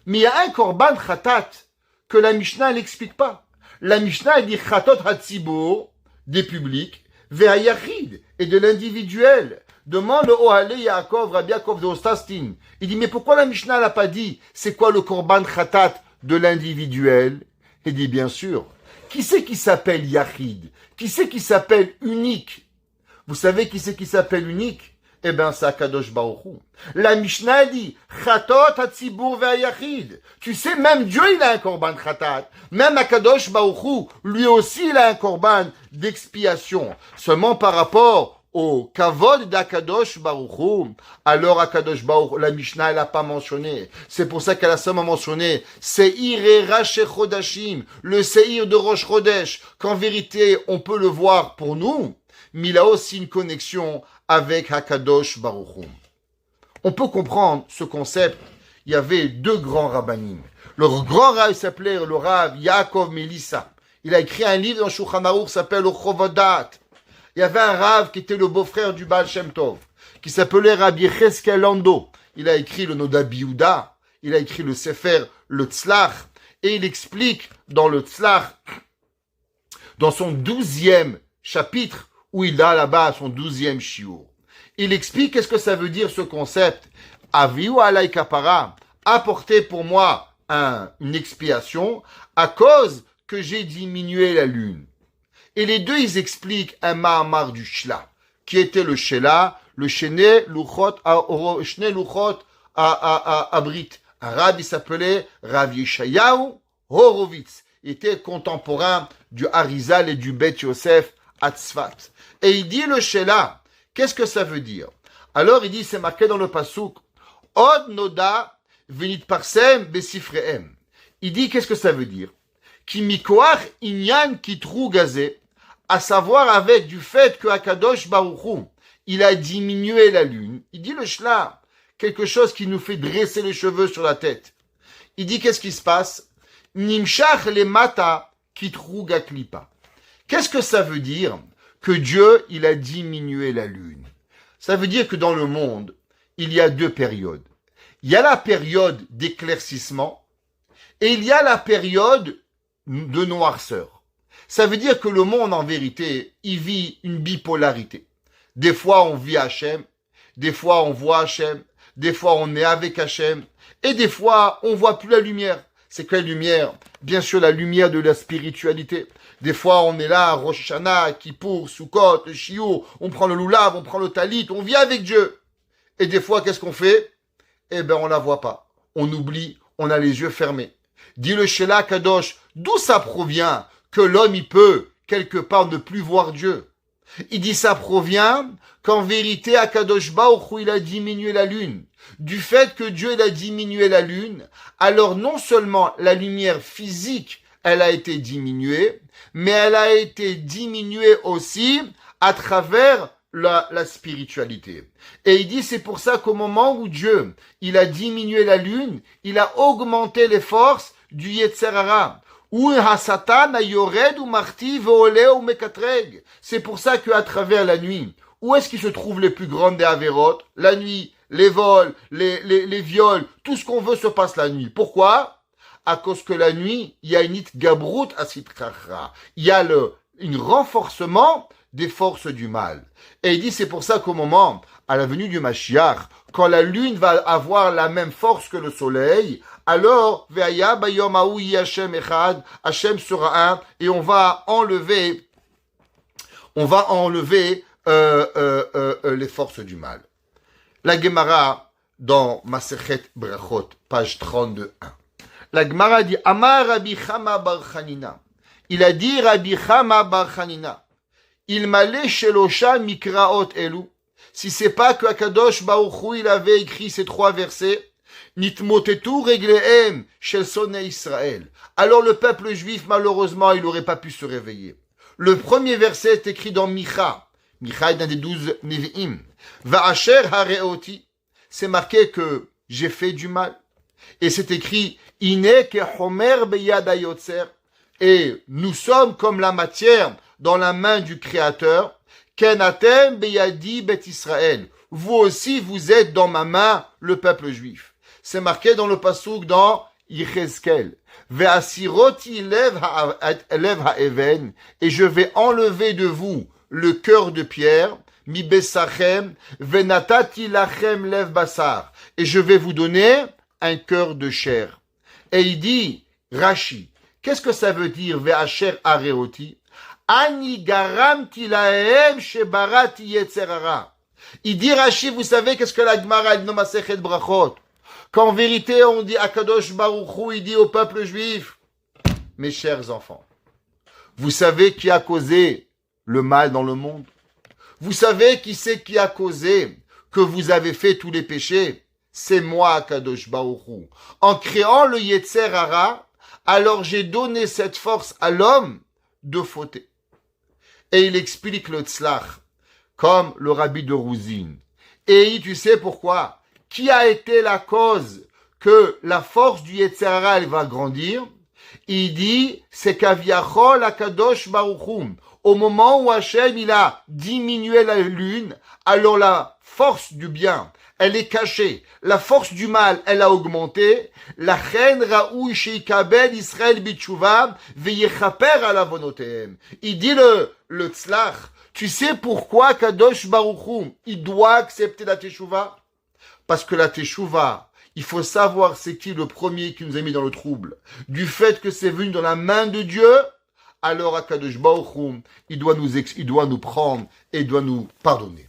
Mais il y a un korban chatat que la Mishnah n'explique pas. La Mishnah, elle dit chatot hatzibur, des publics, Ve'ayachid, et de l'individuel. Demande le Ohale Yaakov, Rabbi Yaakov de Ostastin. Il dit, mais pourquoi la Mishnah n'a pas dit, c'est quoi le korban khatat de l'individuel? Il dit, bien sûr. Qui c'est qui s'appelle Yachid? Qui c'est qui s'appelle unique? Vous savez qui c'est qui s'appelle unique? Eh bien, c'est Akadosh Baruch Hu. La Mishnah dit, Chatot hatzibur ve'ayachid. Tu sais, même Dieu, il a un korban khatat. Même Akadosh Baruch Hu, lui aussi, il a un korban d'expiation. Seulement par rapport au kavod d'Akadosh Baruch Hu, alors Akadosh Baruch Hu, la Mishnah, elle n'a pas mentionné. C'est pour ça qu'elle a seulement mentionné Seir et Rache Chodashim, le Seir de Rosh Chodesh, qu'en vérité, on peut le voir pour nous, mais il a aussi une connexion avec Hakadosh Baruch Hu. On peut comprendre ce concept. Il y avait deux grands rabbanim. Le grand rav s'appelait le rav Yaakov Melissa. Il a écrit un livre dans Shulchan Aruch qui s'appelle le Chovodat. Il y avait un rav qui était le beau-frère du Baal Shem Tov, qui s'appelait Rabbi Yecheskel Lando. Il a écrit le Noda Biouda. Il a écrit le Sefer, le Tzlach. Et il explique dans le Tzlach, dans son 12e chapitre, où il a là-bas son 12e shiur. Il explique qu'est-ce que ça veut dire ce concept. Aviu alay kapara, apporter pour moi une expiation à cause que j'ai diminué la lune. Et les deux, ils expliquent un ma'amar du Shla, qui était le Shela, le Shene Luchot Abrit. Un rab, il s'appelait Rav Yeshayahu Horowitz. Il était contemporain du Harizal et du Bet Yosef à Tzfat. Et il dit le Shela, qu'est-ce que ça veut dire? Alors il dit, c'est marqué dans le Pasuk, Od noda venit parsem besifrehem. Il dit, qu'est-ce que ça veut dire? Ki mikoach inyan kitru gazé, à savoir avec du fait que Akadosh Baruch Hu, il a diminué la lune. Il dit le shla, quelque chose qui nous fait dresser les cheveux sur la tête. Il dit, qu'est-ce qui se passe? Nimshach le mata kitru gaklipa. Qu'est-ce que ça veut dire que Dieu, il a diminué la lune? Ça veut dire que dans le monde, il y a deux périodes. Il y a la période d'éclaircissement et il y a la période de noirceur. Ça veut dire que le monde, en vérité, il vit une bipolarité. Des fois, on vit Hachem, des fois, on voit Hachem, des fois, on est avec Hachem, et des fois, on voit plus la lumière. C'est quelle lumière? Bien sûr, la lumière de la spiritualité. Des fois, on est là, Rosh Hashanah, Kippour, Sukkot, le Shiur, on prend le loulav, on prend le talit, on vit avec Dieu. Et des fois, qu'est-ce qu'on fait? Eh ben, on la voit pas. On oublie, on a les yeux fermés. Dit le Shela Kadosh, d'où ça provient que l'homme, il peut, quelque part, ne plus voir Dieu? Il dit ça provient qu'en vérité, Akadosh Baruch Hu, il a diminué la lune. Du fait que Dieu, il a diminué la lune, alors non seulement la lumière physique, elle a été diminuée, mais elle a été diminuée aussi à travers la spiritualité. Et il dit, c'est pour ça qu'au moment où Dieu, il a diminué la lune, il a augmenté les forces du Yetzer Hara. C'est pour ça qu'à travers la nuit, où est-ce qu'il se trouve les plus grandes des Averot? La nuit, les vols, les viols, tout ce qu'on veut se passe la nuit. Pourquoi? À cause que la nuit, il y a une itgabrut asitkachra. Il y a un renforcement des forces du mal. Et il dit, c'est pour ça qu'au moment, à la venue du Mashiach, quand la lune va avoir la même force que le soleil, alors, Ve'aya bayom ha'u yi Hashem echad, Hashem sera un, et on va enlever les forces du mal. La Gemara, dans Masechet Brachot, page 32.1. La Gemara dit, Amar Rabbi Chama bar Chanina. Il a dit Rabbi Chama bar Chanina. Il m'allait chez l'Osha mikraot elu. Si c'est pas que Akadosh Baruch Hu, il avait écrit ces trois versets, Nitmotetu reglehem shel sonne Israël. Alors le peuple juif, malheureusement, il n'aurait pas pu se réveiller. Le premier verset est écrit dans Micha. Micha est un des 12 Nevi'im. Va'asher hareoti. C'est marqué que j'ai fait du mal. Et c'est écrit, Ine kehomer beyad hayotzer. Et nous sommes comme la matière dans la main du Créateur. Kenatem beyadi bet Israël. Vous aussi, vous êtes dans ma main, le peuple juif. C'est marqué dans le pasouk dans Yechezkel. Ve'asiroti lev ha'even. Et je vais enlever de vous le cœur de pierre. Mi besachem. Venatati lachem lev basar. Et je vais vous donner un cœur de chair. Et il dit, Rashi, qu'est-ce que ça veut dire, Ve'asher areoti? Ani garamti lahem shebarati yetzer hara. Il dit, Rashi, vous savez qu'est-ce que la Gemara dit dans Masechet Brachot? Qu'en vérité, on dit Akadosh Baruch Hu, il dit au peuple juif, mes chers enfants, vous savez qui a causé le mal dans le monde? Vous savez qui c'est qui a causé que vous avez fait tous les péchés? C'est moi, Akadosh Baruch Hu. En créant le Yetzer Hara, alors j'ai donné cette force à l'homme de fauter. Et il explique le tzlach, comme le rabbi de Rouzine. Et tu sais pourquoi? Qui a été la cause que la force du Yetzer Hara, elle va grandir? Il dit, c'est qu'Aviachol Akadosh Baruch Hu. Au moment où Hachem, il a diminué la lune, alors la force du bien, elle est cachée. La force du mal, elle a augmenté. La chen raoui sheikabel Israël bitshuva veyechaper ala vonotehem. Il dit le tzlach, tu sais pourquoi Kadosh Baruch Hu, il doit accepter la teshuva? Parce que la teshuva, il faut savoir c'est qui le premier qui nous a mis dans le trouble. Du fait que c'est venu dans la main de Dieu, alors Akadosh Baruch Hu, il doit nous prendre et il doit nous pardonner.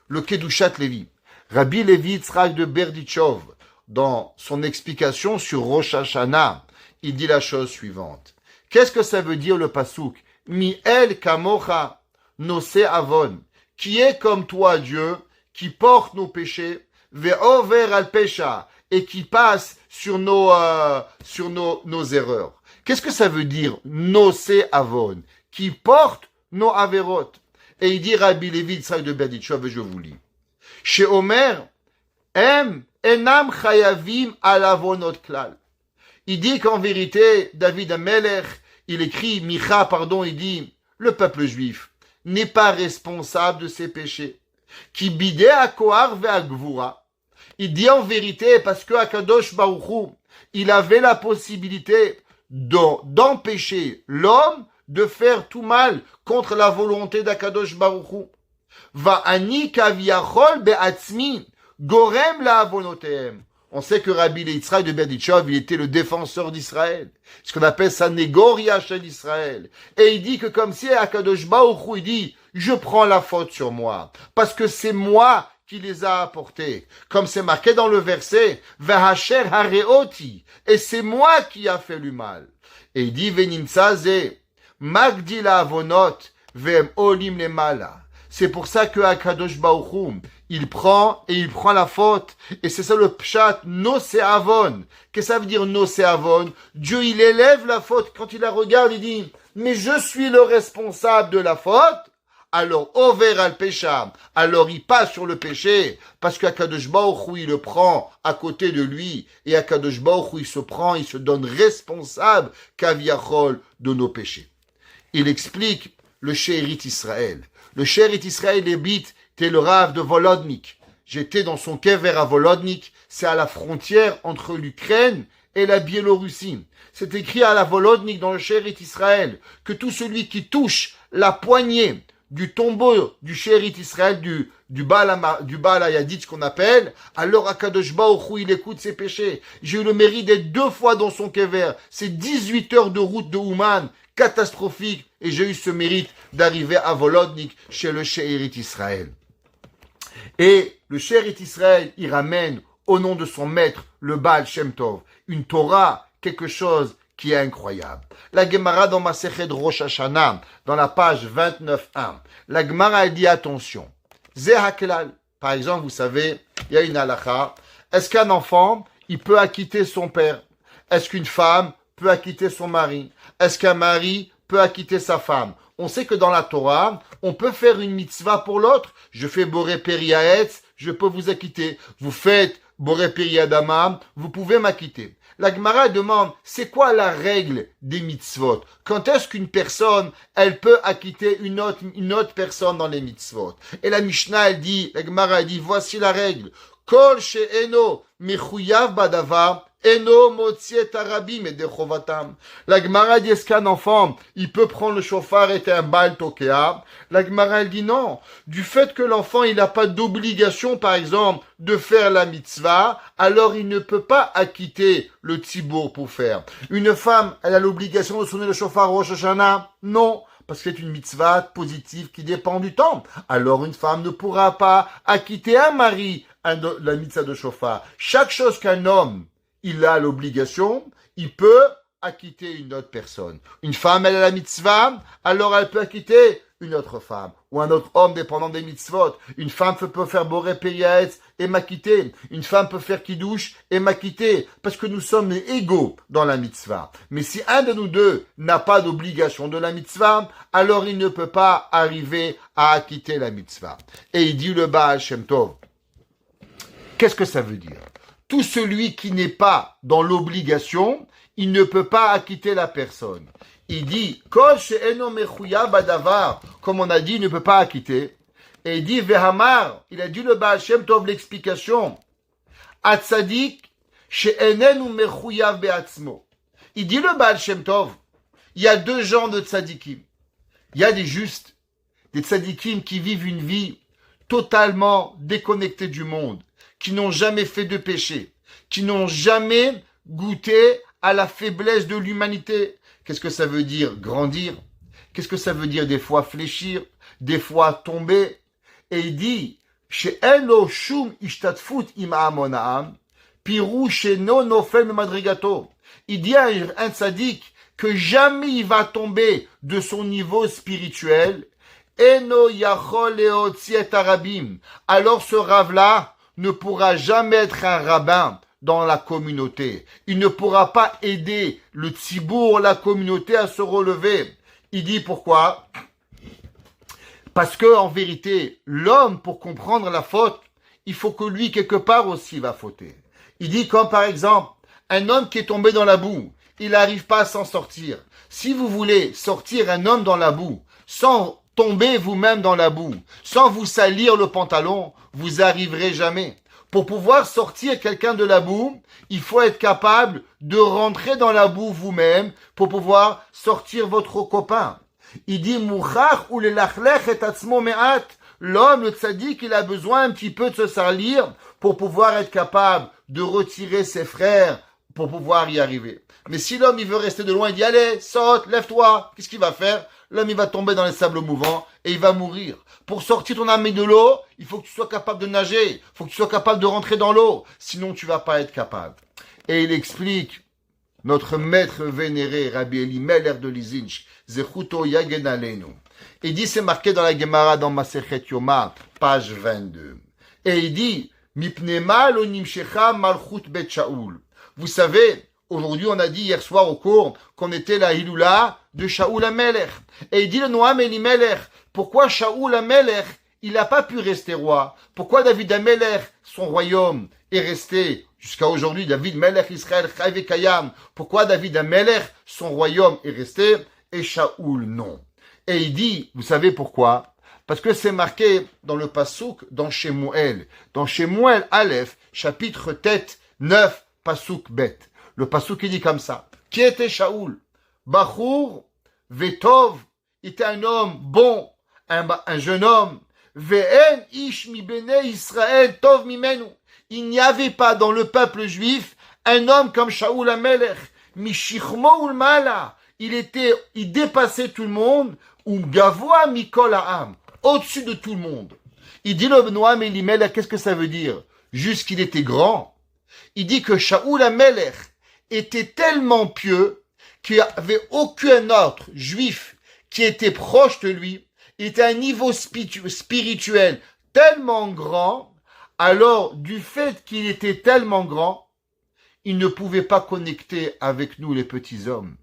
Le Kedushat Levi. Rabbi Levi Yitzhak de Berdichov, dans son explication sur Rosh Hashanah, il dit la chose suivante. Qu'est-ce que ça veut dire le pasouk? Mi-el kamocha nose avon. Qui est comme toi, Dieu, qui porte nos péchés, ve'over al pesha, et qui passe sur nos erreurs. Qu'est-ce que ça veut dire, nosé avon, qui porte nos averot? Et il dit Rabbi Levi Yitzhak de Berditchov, et je vous lis. Chez Omer, enam chayavim alavonot klal. Il dit qu'en vérité, David Amelech, il écrit, il dit, le peuple juif n'est pas responsable de ses péchés. Qui bidé à Kohar ve'a Gvura. Il dit en vérité, parce que Akadosh Baruch Hu, il avait la possibilité d'empêcher l'homme de faire tout mal contre la volonté d'Akadosh Baruch Hu. Va ani kaviachol be'atzmi gorem la avonotehem. On sait que Rabbi Yitzhak de Berditchov, il était le défenseur d'Israël. Ce qu'on appelle sa négoria chez l'Israël. Et il dit que comme si Akadosh Baruch Hu, il dit, je prends la faute sur moi. Parce que c'est moi qui les a apportés. Comme c'est marqué dans le verset, Vahacher hareoti. Et c'est moi qui a fait le mal. Et il dit, Venimtsaze, magdi la avonot, vem olim le mala. C'est pour ça que Akadosh Baruch Hu, il prend la faute. Et c'est ça le pshat, nosé avon. Qu'est-ce que ça veut dire nosé avon? Dieu, il élève la faute. Quand il la regarde, il dit, mais je suis le responsable de la faute. Alors, over al pesha. Alors, il passe sur le péché. Parce qu'Akadosh Baruch Hu, il le prend à côté de lui. Et Akadosh Baruch Hu, il se donne responsable, kaviachol, de nos péchés. Il explique le She'erit Israël. Le She'erit Israël habite, t'es le Rav de Volodnik. J'étais dans son kever à Volodnik. C'est à la frontière entre l'Ukraine et la Biélorussie. C'est écrit à la Volodnik dans le She'erit Israël que tout celui qui touche la poignée du tombeau du She'erit Israël, du Baal Hayadit, ce qu'on appelle, alors Akadosh Baruch Hu, il écoute ses péchés. J'ai eu le mérite d'être 2 fois dans son kever. C'est 18 heures de route de Ouman, catastrophique, et j'ai eu ce mérite d'arriver à Volodnik chez le She'erit Israël. Et le She'erit Israël, il ramène au nom de son maître, le Baal Shem Tov, une Torah, quelque chose qui est incroyable. La Gemara dans Masechet Rosh Hashanah, dans la page 29.1, la Gemara dit attention. Ze haklal. Par exemple, vous savez, il y a une halakha. Est-ce qu'un enfant, il peut acquitter son père? Est-ce qu'une femme peut acquitter son mari? Est-ce qu'un mari peut acquitter sa femme? On sait que dans la Torah, on peut faire une mitzvah pour l'autre. Je fais Boré Periaetz, je peux vous acquitter. Vous faites Boré Periadama, vous pouvez m'acquitter. La Gemara demande, c'est quoi la règle des mitzvot? Quand est-ce qu'une personne, elle peut acquitter une autre personne dans les mitzvot? Et la Mishnah, elle dit, la Gemara, elle dit, voici la règle. Kol she'eno mechuyav badavar, eno motziet arabim et dechovatam. La Gemara dit, est-ce qu'un enfant, il peut prendre le chauffard et un bal tokea? La Gemara, elle dit non. Du fait que l'enfant, il n'a pas d'obligation, par exemple, de faire la mitzvah, alors il ne peut pas acquitter le tzibour pour faire. Une femme, elle a l'obligation de sonner le chauffard Rosh Hashanah? Non. Parce que c'est une mitzvah positive qui dépend du temps. Alors une femme ne pourra pas acquitter un mari, la mitzvah de chauffard. Chaque chose qu'un homme, il a l'obligation, il peut acquitter une autre personne. Une femme, elle a la mitzvah, alors elle peut acquitter une autre femme. Ou un autre homme dépendant des mitzvot. Une femme peut faire Boré Periaetz et m'acquitter. Une femme peut faire Kiddush et m'acquitter. Parce que nous sommes égaux dans la mitzvah. Mais si un de nous deux n'a pas d'obligation de la mitzvah, alors il ne peut pas arriver à acquitter la mitzvah. Et il dit le Baal Shem Tov. Qu'est-ce que ça veut dire? Tout celui qui n'est pas dans l'obligation, il ne peut pas acquitter la personne. Il dit, Kol she'eno mechuya badavar, comme on a dit, il ne peut pas acquitter. Et il dit, Vehamar, il a dit le Baal Shem Tov l'explication. Atzadik she'enenu mechuya be'atzmo. Il dit le Baal Shem Tov, il y a 2 genres de tzadikim. Il y a des justes, des tzadikim qui vivent une vie totalement déconnectée du monde, qui n'ont jamais fait de péché, qui n'ont jamais goûté à la faiblesse de l'humanité. Qu'est-ce que ça veut dire grandir? Qu'est-ce que ça veut dire des fois fléchir, des fois tomber? Et il dit, she'eno shum ishtatfut im ha'amona'am, piru she'no nofel memadrigato. Il dit à un tzaddik que jamais il va tomber de son niveau spirituel. Eno yachol leotzi et arabim. Alors ce rave-là ne pourra jamais être un rabbin dans la communauté. Il ne pourra pas aider le tzibour, la communauté, à se relever. Il dit pourquoi? Parce que, en vérité, l'homme, pour comprendre la faute, il faut que lui, quelque part aussi, va fauter. Il dit comme par exemple, un homme qui est tombé dans la boue, il n'arrive pas à s'en sortir. Si vous voulez sortir un homme dans la boue, sans tomber vous-même dans la boue, sans vous salir le pantalon, vous arriverez jamais. Pour pouvoir sortir quelqu'un de la boue, il faut être capable de rentrer dans la boue vous-même pour pouvoir sortir votre copain. Il dit, Mouchach ou le lachlech et atzmo me'at. L'homme, le tzaddik, il a besoin un petit peu de se salir pour pouvoir être capable de retirer ses frères pour pouvoir y arriver. Mais si l'homme, il veut rester de loin, il dit, allez, saute, lève-toi. Qu'est-ce qu'il va faire? L'homme, il va tomber dans les sables mouvants et il va mourir. Pour sortir ton âme de l'eau, il faut que tu sois capable de nager. Il faut que tu sois capable de rentrer dans l'eau. Sinon, tu vas pas être capable. Et il explique, notre maître vénéré, Rabbi Elimelech de Lizinch, Zechuto Yagen Aleinu. Il dit, c'est marqué dans la Gemara, dans Masechet Yoma, page 22. Et il dit, Mipnema lo nimshecha malchut bet Shaul. Vous savez, aujourd'hui, on a dit hier soir au cours qu'on était la Hiloula de Shaul HaMelech. Et il dit le Noam Elimelech, pourquoi Shaul HaMelech, il n'a pas pu rester roi? Pourquoi David HaMelech, son royaume, est resté jusqu'à aujourd'hui, David Melech Israël Chai Vekayam? Pourquoi David HaMelech, son royaume, est resté et Shaul non? Et il dit, vous savez pourquoi? Parce que c'est marqué dans le Passouk, dans Shemuel. Dans Shemuel Aleph, chapitre tête 9, Passouk Bet. Le Passouk, il dit comme ça. Qui était Shaoul? Bachour, Vetov, il était un homme bon, un jeune homme. Ve'en ish mi bene Israël tov mimenu. Il n'y avait pas dans le peuple juif un homme comme Shaoul HaMelech. Mishichmo ulmala. Il dépassait tout le monde. Ou gavoa mikol ha'am. Au-dessus de tout le monde. Il dit le Noam Elimelech, qu'est-ce que ça veut dire? Juste qu'il était grand. Il dit que Shaoul HaMelech était tellement pieux qu'il n'y avait aucun autre juif qui était proche de lui. Il était à un niveau spirituel tellement grand. Alors, du fait qu'il était tellement grand, il ne pouvait pas connecter avec nous les petits hommes.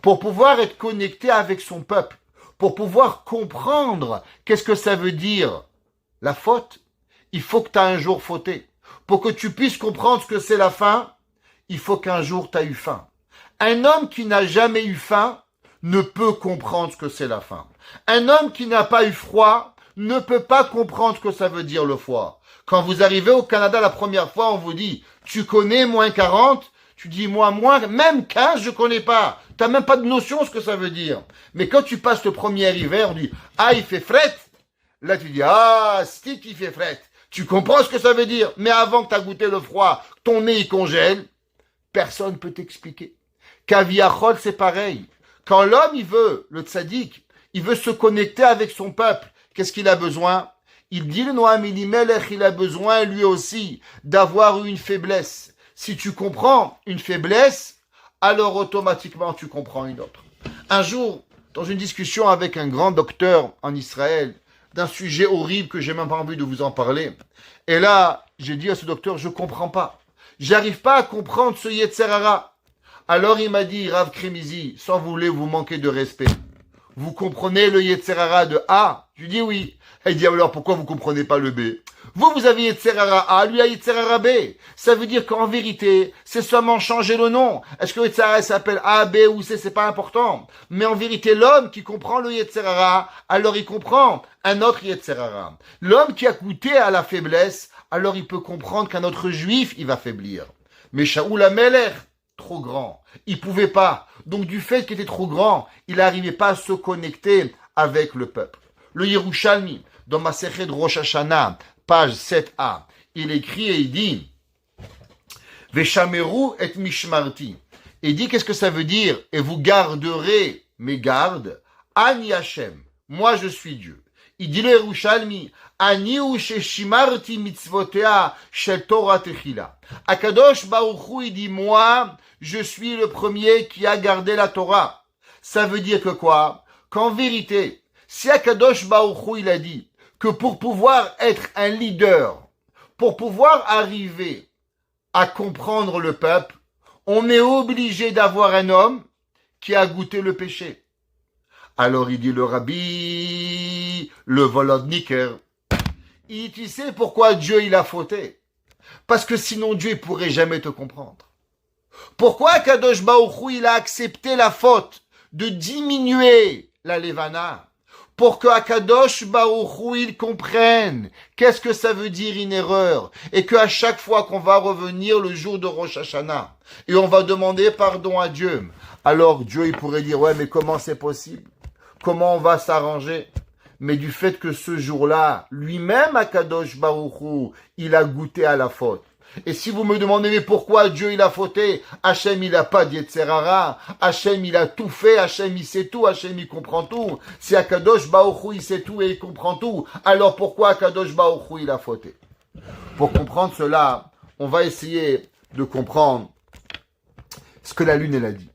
Pour pouvoir être connecté avec son peuple, pour pouvoir comprendre qu'est-ce que ça veut dire la faute, il faut que tu aies un jour fauté. Pour que tu puisses comprendre ce que c'est la faim, il faut qu'un jour tu as eu faim. Un homme qui n'a jamais eu faim ne peut comprendre ce que c'est la faim. Un homme qui n'a pas eu froid ne peut pas comprendre ce que ça veut dire le froid. Quand vous arrivez au Canada la première fois, on vous dit, tu connais moins 40? Tu dis, moi, même 15, je connais pas. T'as même pas de notion de ce que ça veut dire. Mais quand tu passes le premier hiver, on dit, ah, il fait fret. Là, tu dis, ah, stick, il fait fret. Tu comprends ce que ça veut dire. Mais avant que tu as goûté le froid, ton nez, il congèle, personne peut t'expliquer. Kaviachol, c'est pareil. Quand l'homme, il veut, le tzaddik, il veut se connecter avec son peuple, qu'est-ce qu'il a besoin? Il dit le Noam Elimelech, il a besoin, lui aussi, d'avoir une faiblesse. Si tu comprends une faiblesse, alors automatiquement tu comprends une autre. Un jour, dans une discussion avec un grand docteur en Israël, d'un sujet horrible que j'ai même pas envie de vous en parler, et là, j'ai dit à ce docteur, je comprends pas. J'arrive pas à comprendre ce Yetzer Hara. Alors il m'a dit, Rav Kremizi, sans vous manquer de respect, vous comprenez le Yetzer Hara de A? Je lui dis oui. Il dit, alors pourquoi vous comprenez pas le B? Vous avez Yetzer Hara A, lui a Yetzer Hara B. Ça veut dire qu'en vérité, c'est seulement changer le nom. Est-ce que Yetzer Hara s'appelle A, B ou C? C'est pas important. Mais en vérité, l'homme qui comprend le Yetzer Hara, alors il comprend un autre Yetzer Hara. L'homme qui a goûté à la faiblesse, alors il peut comprendre qu'un autre juif, il va faiblir. Mais Shaoul HaMelech, trop grand. Il pouvait pas. Donc du fait qu'il était trop grand, il n'arrivait pas à se connecter avec le peuple. Le Yerushalmi, dans Masechet Rosh Hashanah, page 7a, il écrit et il dit Veshameru et mishmarti. Il dit qu'est-ce que ça veut dire? Et vous garderez mes gardes. Ani Hashem. Moi je suis Dieu. Il dit le Yerushalmi Ani u sheshimarti mitzvotea shel Torah techila. Akadosh Baruch Hu, il dit moi je suis le premier qui a gardé la Torah. Ça veut dire que quoi? Qu'en vérité, si Akadosh Baruch Hu, il a dit que pour pouvoir être un leader, pour pouvoir arriver à comprendre le peuple, on est obligé d'avoir un homme qui a goûté le péché. Alors il dit le rabbi, le volodniker, il dit, tu sais pourquoi Dieu il a fauté? Parce que sinon Dieu ne pourrait jamais te comprendre. Pourquoi Kadosh Baruch Hu, il a accepté la faute de diminuer la Levana pour que Akadosh Baruch Hu, il comprenne qu'est-ce que ça veut dire une erreur et qu'à chaque fois qu'on va revenir le jour de Rosh Hashanah et on va demander pardon à Dieu, alors Dieu il pourrait dire ouais mais comment c'est possible? Comment on va s'arranger? Mais du fait que ce jour-là, lui-même Akadosh Baruch Hu, il a goûté à la faute. Et si vous me demandez mais pourquoi Dieu il a fauté, Hachem il a pas d'Yetzerara, Hachem il a tout fait, Hachem il sait tout, Hachem il comprend tout. Si Akadosh Baruch Hu il sait tout et il comprend tout, alors pourquoi Akadosh Baruch Hu il a fauté? Pour comprendre cela, on va essayer de comprendre ce que la lune elle a dit.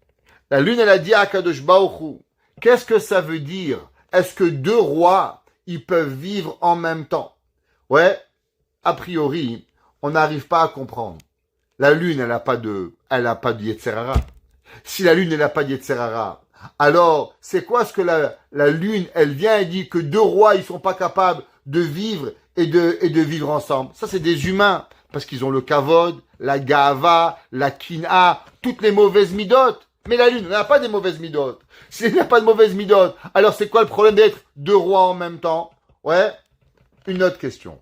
La lune elle a dit à Akadosh Baruch Hu, qu'est-ce que ça veut dire? Est-ce que deux rois ils peuvent vivre en même temps? Ouais, a priori, on n'arrive pas à comprendre. La lune, elle n'a pas de Yetzerara. Si la lune, elle n'a pas de Yetzerara, alors, c'est quoi ce que la lune, elle vient et dit que deux rois, ils sont pas capables de vivre et de vivre ensemble? Ça, c'est des humains. Parce qu'ils ont le kavod, la gava, la kina, toutes les mauvaises midotes. Mais la lune, elle n'a pas des mauvaises midotes. Si elle n'a pas de mauvaises midotes, alors c'est quoi le problème d'être deux rois en même temps? Ouais. Une autre question.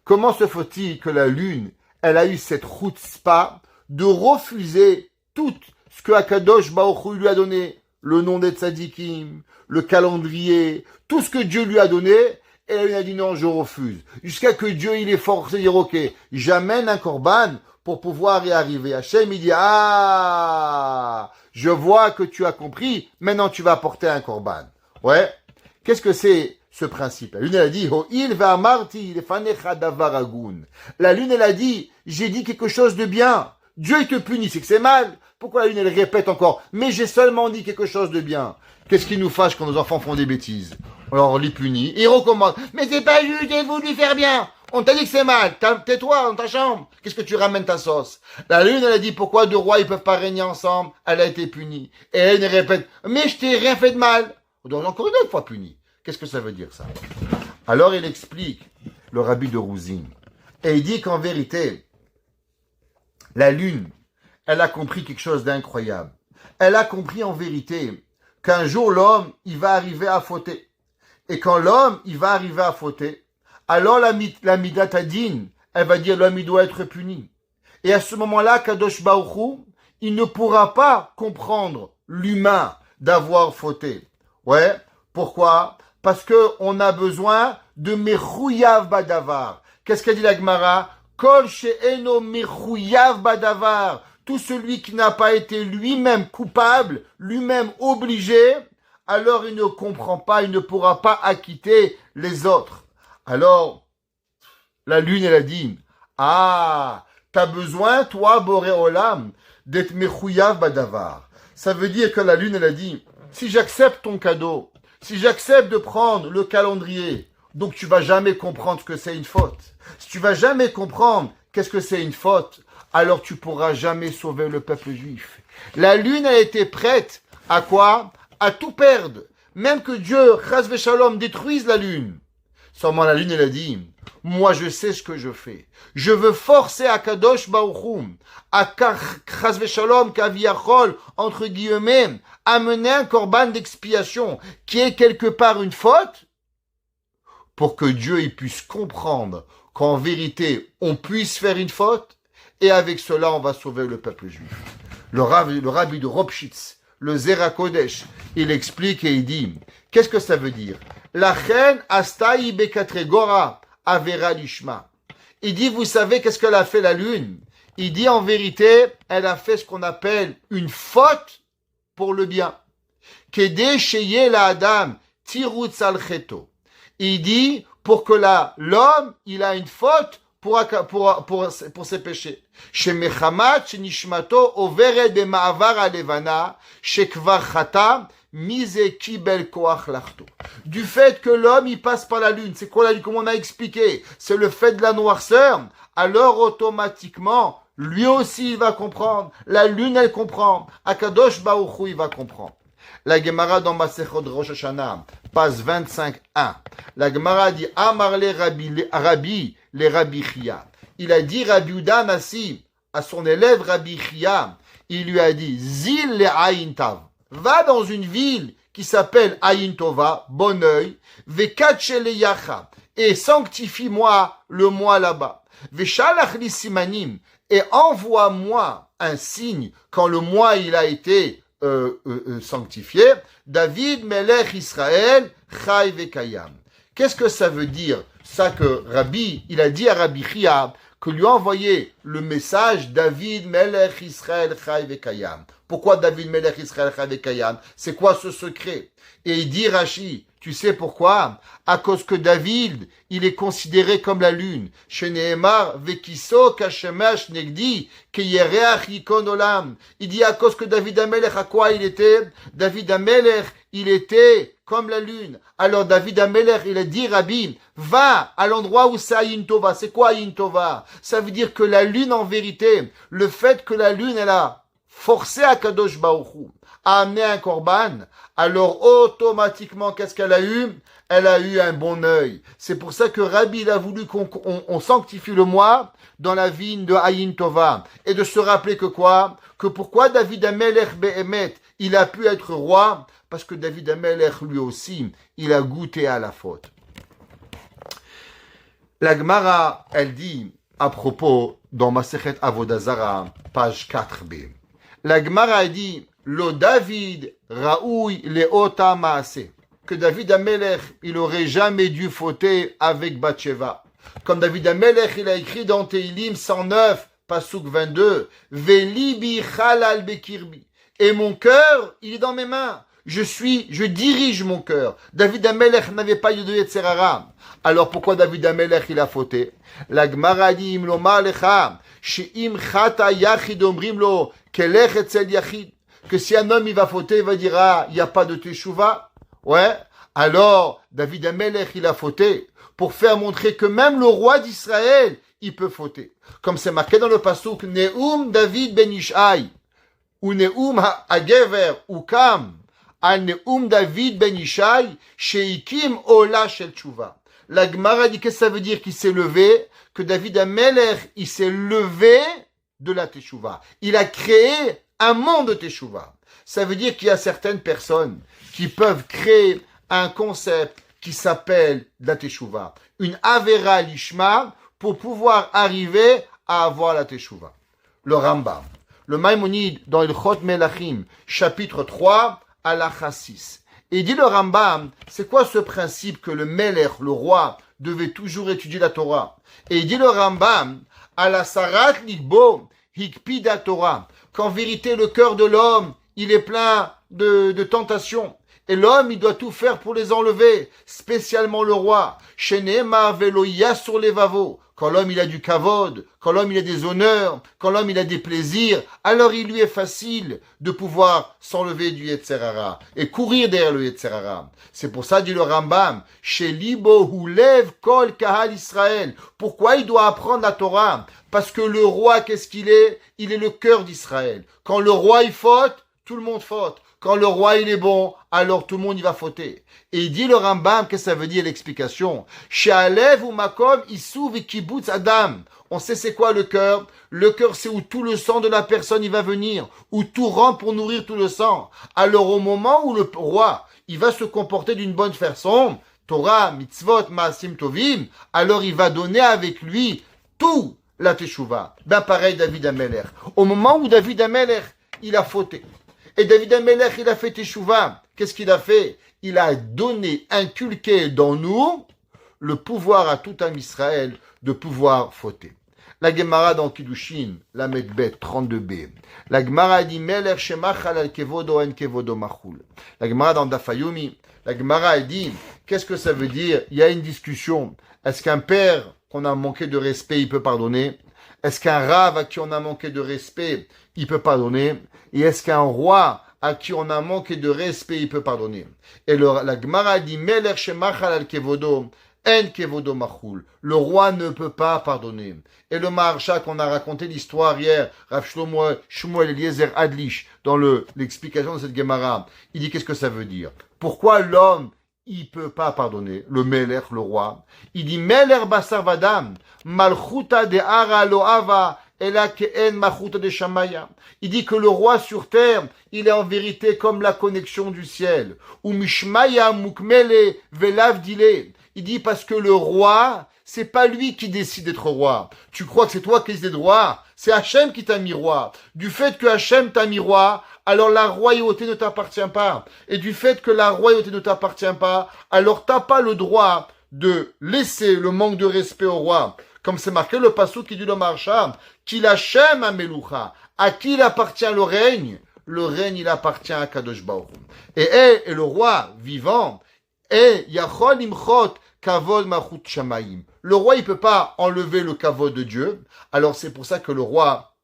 Comment se faut-il que la lune, elle a eu cette chutzpah de refuser tout ce que Akadosh Baruch Hu lui a donné, le nom des tzadikim, le calendrier, tout ce que Dieu lui a donné, et elle lui a dit non, je refuse. Jusqu'à que Dieu, il est forcé de dire ok, j'amène un korban pour pouvoir y arriver. Hachem, il dit ah, je vois que tu as compris, maintenant tu vas apporter un korban. Ouais. Qu'est-ce que c'est ce principe? La lune, elle a dit, la lune, elle a dit, j'ai dit quelque chose de bien. Dieu, il te punit, c'est que c'est mal. Pourquoi la lune, elle répète encore? Mais j'ai seulement dit quelque chose de bien. Qu'est-ce qui nous fâche quand nos enfants font des bêtises? Alors, on les punit, et ils recommandent. Mais c'est pas juste, j'ai voulu faire bien. On t'a dit que c'est mal. Tais-toi dans ta chambre. Qu'est-ce que tu ramènes ta sauce? La lune, elle a dit, pourquoi deux rois, ils peuvent pas régner ensemble? Elle a été punie. Et elle répète, mais je t'ai rien fait de mal. Donc, encore une autre fois punie. Qu'est-ce que ça veut dire, ça? Alors, il explique, le rabbi de Rouzin, et il dit qu'en vérité, la lune, elle a compris quelque chose d'incroyable. Elle a compris en vérité qu'un jour, l'homme, il va arriver à fauter. Et quand l'homme, il va arriver à fauter, alors la Midat Hadin, elle va dire l'homme, il doit être puni. Et à ce moment-là, Kadosh Baruch Hu, il ne pourra pas comprendre l'humain d'avoir fauté. Ouais, pourquoi? Parce que on a besoin de Mechouyav Badavar. Qu'est-ce qu'a dit la Gemara? Kol she'eno Mechouyav Badavar. Tout celui qui n'a pas été lui-même coupable, lui-même obligé, alors il ne comprend pas, il ne pourra pas acquitter les autres. Alors, la lune, elle a dit, ah, t'as besoin, toi, Boré Olam, d'être Mechouyav Badavar. Ça veut dire que la lune, elle a dit, si j'accepte ton cadeau, si j'accepte de prendre le calendrier, donc tu vas jamais comprendre ce que c'est une faute. Si tu vas jamais comprendre qu'est-ce que c'est une faute, alors tu pourras jamais sauver le peuple juif. La lune a été prête à quoi? À tout perdre. Même que Dieu, Chas v'Shalom, détruise la lune. Seulement la lune, elle a dit, moi je sais ce que je fais. Je veux forcer Akadosh Baruch Hu, à Chas v'Shalom, Kaviachol, entre guillemets, à mener un korban d'expiation, qui est quelque part une faute, pour que Dieu il puisse comprendre qu'en vérité, on puisse faire une faute, et avec cela, on va sauver le peuple juif. Le rabbi de Ropshitz, le Zera Kodesh, il explique et il dit, qu'est-ce que ça veut dire? La reine Astaï Bekatregora Avera Lishma. Il dit, vous savez qu'est-ce qu'elle a fait la lune? Il dit, en vérité, elle a fait ce qu'on appelle une faute pour le bien. Kede Sheye la Adam Tirutz al Cheto. Il dit, pour que l'homme, il a une faute pour ses péchés. Chez Mechamat, chez Nishmato, Overe de Ma'avar Alevana, chez Kvar Chata, Mise Kibel Koach Lachto. Du fait que l'homme, il passe par la lune. C'est quoi la lune? Comme on a expliqué. C'est le fait de la noirceur. alors automatiquement, lui aussi il va comprendre. La lune, elle comprend. Akadosh Baruch Hu, il va comprendre. La Gemara dans Masechot Rosh Hashanah, page 25.1. La Gemara dit Amar le Rabbi, le Rabbi Chia. Il a dit Rabbi Uda Nassi à son élève Rabbi Chia. Il lui a dit Zil le Ayin Tav. Va dans une ville qui s'appelle Ayin Tova, bon oeil, Vekatche le Yacha, et sanctifie-moi le mois là-bas. Veshalach li simanim, et envoie-moi un signe quand le mois il a été sanctifié. David Melech Israël Chai Vekayam. Qu'est-ce que ça veut dire ça que Rabbi, il a dit à Rabbi Chia que lui a envoyé le message David Melech Israël Chai Vekayam. Pourquoi David Melech Israël Chai Vekayam? C'est quoi ce secret? Et il dit Rashi, tu sais pourquoi? À cause que David, il est considéré comme la lune. Chez Nehemar, Vekiso Kashemesh Negdi, Keyereach Yikon Olam. Il dit à cause que David Amelech, à quoi il était? David Amelech, il était comme la lune. Alors David Amelech, il a dit, Rabbi, va à l'endroit où c'est Ayin Tova. C'est quoi Ayin Tova? Ça veut dire que la lune, en vérité, le fait que la lune, elle a forcé Akadosh Baruch Hu à amener un korban, alors automatiquement, qu'est-ce qu'elle a eu? Elle a eu un bon œil. C'est pour ça que Rabbi il a voulu qu'on sanctifie le mois dans la vigne de Ayin Tova. Et de se rappeler que quoi? Que pourquoi David Amelech Behemet, il a pu être roi? Parce que David Amelech, lui aussi, il a goûté à la faute. La Gemara, elle dit, à propos, dans Masechet Avodah Zara, page 4b, la Gemara, elle dit, Lo David Raoui Leota Maase, que David Amelech, il aurait jamais dû fauter avec Bathsheba. Comme David Amelech, il a écrit dans Teilim 109, Pasuk 22, Velibi Chalal Bekirbi. Et mon cœur, il est dans mes mains. Je dirige mon cœur. David Amelech n'avait pas eu de Yetzer Hara. Alors pourquoi David Amelech, il a fauté? La Gemara dit, Im lomar lecha, she'im chata yachid omrim lo, kelech etzel yachid. Que si un homme il va fauter, il va dire ah, il n'y a pas de teshuva. Ouais. Alors, David Amelech, il a fauté pour faire montrer que même le roi d'Israël, il peut fauter. Comme c'est marqué dans le pasuk, Neum David ben Ishai, ou Neum Hagever, ou Kam, al Neum David ben Ishai, Sheikim Ola Shel Tshuva. La Gemara dit qu'est-ce que ça veut dire qu'il s'est levé? Que David Amelech, il s'est levé de la teshuva. Il a créé un monde de teshuva. Ça veut dire qu'il y a certaines personnes qui peuvent créer un concept qui s'appelle la teshuva, une avera lishma, pour pouvoir arriver à avoir la teshuva. Le Rambam, le Maïmonide dans le Chot Melachim, chapitre 3, halakha 6. Et il dit le Rambam, c'est quoi ce principe que le Melech, le roi, devait toujours étudier la Torah? Et il dit le Rambam, ala sarat ligbo hikpida Torah, qu'en vérité le cœur de l'homme, il est plein de tentations. Et l'homme, il doit tout faire pour les enlever, spécialement le roi. Shenema veloya sur les vavos. Quand l'homme, il a du kavod, quand l'homme, il a des honneurs, quand l'homme, il a des plaisirs, alors il lui est facile de pouvoir s'enlever du Yetzer Hara et courir derrière le Yetzer Hara. C'est pour ça, dit le Rambam, chez Libo Hulev Kol Kahal Israël. Pourquoi il doit apprendre la Torah? Parce que le roi, qu'est-ce qu'il est? Il est le cœur d'Israël. Quand le roi, il faute, tout le monde faute. Quand le roi, il est bon, alors tout le monde, il va fauter. Et il dit le Rambam, qu'est-ce que ça veut dire l'explication? She'alev ou makom issou v'kibbutz adam. On sait c'est quoi le cœur? Le cœur, c'est où tout le sang de la personne, il va venir. Où tout rentre pour nourrir tout le sang. Alors au moment où le roi, il va se comporter d'une bonne façon, Torah, mitzvot, maasim tovim, alors il va donner avec lui tout la teshuva. Ben pareil David Amelech. Au moment où David Amelech, il a fauté. Et David Amelech, il a fait teshuva. Qu'est-ce qu'il a fait? Il a donné, inculqué dans nous le pouvoir à tout un Israël de pouvoir fauter. La Gemara dans Kiddushin, la Medbet 32b. La Gemara dit Melech shemachal al kevodo en kevodo machul. La Gemara dans Dafayumi, la Gemara dit qu'est-ce que ça veut dire? Il y a une discussion. Est-ce qu'un père qu'on a manqué de respect, il peut pardonner? Est-ce qu'un rave à qui on a manqué de respect, il peut pardonner? Et est-ce qu'un roi à qui on a manqué de respect, il peut pardonner? Et la Gemara dit Melech shemachal al kevodo. En kevodo machul. Le roi ne peut pas pardonner. Et le Maharsha qu'on a raconté l'histoire hier, Rav Shmuel Eliezer Adlish, dans l'explication de cette Gemara, il dit qu'est-ce que ça veut dire? Pourquoi l'homme, il peut pas pardonner? Le Melech, le roi. Il dit, Melech basar vadam, malchuta de ara loava, ela ke'en malchuta de shamaya. Il dit que le roi sur terre, il est en vérité comme la connexion du ciel. Ou mishmaya mukmele velav dile. Il dit parce que le roi, c'est pas lui qui décide d'être roi. Tu crois que c'est toi qui décides d'être roi? C'est Hachem qui t'a mis roi. Du fait que Hachem t'a mis roi, alors la royauté ne t'appartient pas. Et du fait que la royauté ne t'appartient pas, alors t'as pas le droit de laisser le manque de respect au roi. Comme c'est marqué le passouk qui dit le Maharsha, qu'il Hachem amelucha. À qui il appartient le règne? Le règne, il appartient à Kadosh Baruch Hu. Et le roi vivant, et Yachol imchot kavod machut shamayim. Le roi, il peut pas enlever le kavod de Dieu. Alors c'est pour ça que le roi,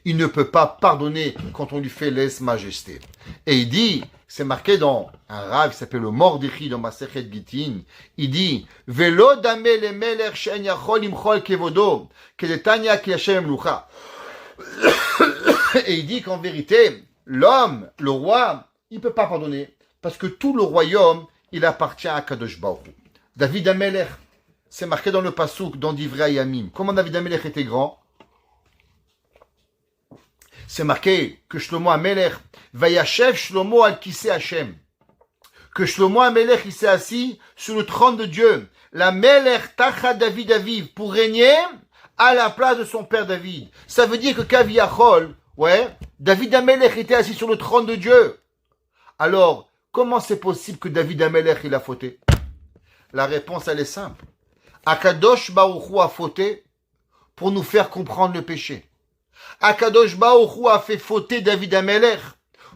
il ne peut pas pardonner quand on lui fait lèse-majesté. Et il dit, c'est marqué dans un rav qui s'appelle le Mordechai dans Masechet Gitin, il dit, Velo dame le melech she'en yachol imchol kevodo, kedetanya ki Hashem lucha. Et il dit qu'en vérité, l'homme, le roi, il peut pas pardonner. Parce que tout le royaume, il appartient à Kadosh Baruch Hu. David Amelech, c'est marqué dans le Passouk, dans Divrei Hayamim. Comment David Amelech était grand? C'est marqué que Shlomo Amelech, Vayashev Shlomo al Kisei Hashem. Que Shlomo Amelech, il s'est assis sur le trône de Dieu. La Melech Tacha David Aviv, pour régner à la place de son père David. Ça veut dire que Kaviachol, David Amelech était assis sur le trône de Dieu. Alors, comment c'est possible que David Amelech, il a fauté? La réponse, elle est simple. Akadosh Baruch Hu a fauté pour nous faire comprendre le péché. Akadosh Baruch Hu a fait fauter David Amelech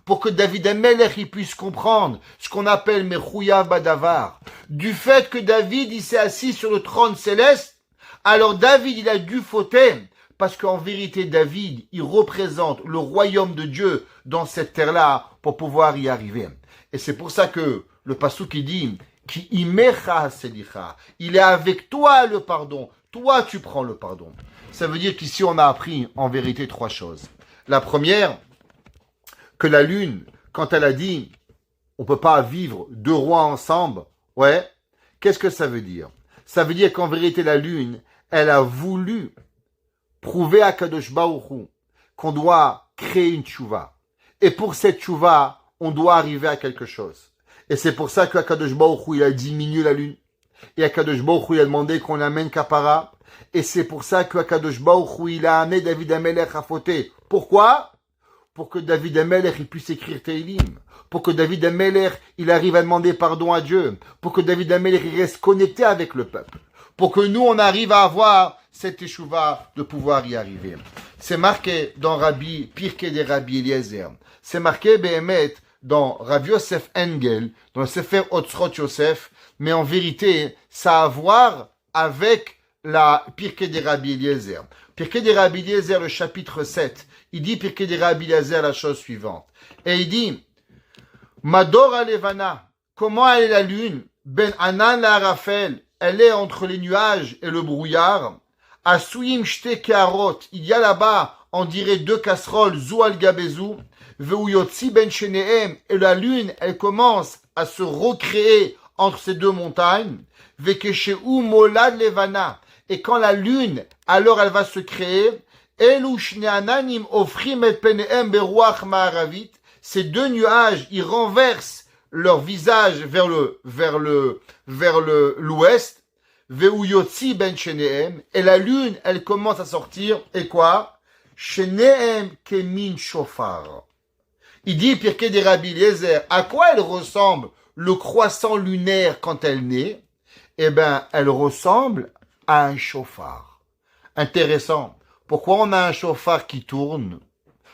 pour que David Amelech il puisse comprendre ce qu'on appelle Mechouyav Badavar. Du fait que David, il s'est assis sur le trône céleste, alors David, il a dû fauter parce qu'en vérité, David, il représente le royaume de Dieu dans cette terre-là pour pouvoir y arriver. Et c'est pour ça que le passouk qui dit Ki imecha selicha, il est avec toi le pardon, toi tu prends le pardon. Ça veut dire qu'ici on a appris en vérité trois choses. La première, que la lune, quand elle a dit on peut pas vivre deux rois ensemble, qu'est-ce que ça veut dire? Ça veut dire qu'en vérité la lune, elle a voulu prouver à Kadosh Baruch Hu qu'on doit créer une tchouva. Et pour cette tchouva, on doit arriver à quelque chose. Et c'est pour ça qu'Akadosh Baruch Hu, il a diminué la lune. Et Akadosh Baruch Hu, il a demandé qu'on amène Kapara. Et c'est pour ça qu'Akadosh Baruch Hu, il a amené David Amelech à fauter. Pourquoi? Pour que David Amelech, il puisse écrire Teilim. Pour que David Amelech, il arrive à demander pardon à Dieu. Pour que David Amelech, il reste connecté avec le peuple. Pour que nous, on arrive à avoir cette échouva de pouvoir y arriver. C'est marqué dans Rabbi, Pirkei de Rabbi Eliezer. C'est marqué, Behemet, dans Rav Yosef Engel, dans le Sefer Otzrot Yosef, mais en vérité, ça a à voir avec la Pirkei de Rabbi Eliezer. Pirkei de Rabbi Eliezer, le chapitre 7, il dit Pirkei de Rabbi Eliezer la chose suivante. Et il dit, Mador Alevana, comment elle est la lune? Ben Anan la Arafel, elle est entre les nuages et le brouillard. Asuyim shte keharot, il y a là-bas, on dirait deux casseroles, zou al gabezou. Veuyotzi ben shenehem, et la lune, elle commence à se recréer entre ces deux montagnes. Vekesheu molad levana, et quand la lune, alors elle va se créer. Elu shneananim ofrim et penehem beruach ma'aravit, ces deux nuages, ils renversent leur visage vers l'ouest. Veuyotzi ben shenehem, et la lune, elle commence à sortir, et quoi? Shenehem kemin shofar. Il dit, Pirkei de Rabbi Eliezer, à quoi elle ressemble le croissant lunaire quand elle naît? Eh bien, elle ressemble à un chauffard. Intéressant. Pourquoi on a un chauffard qui tourne?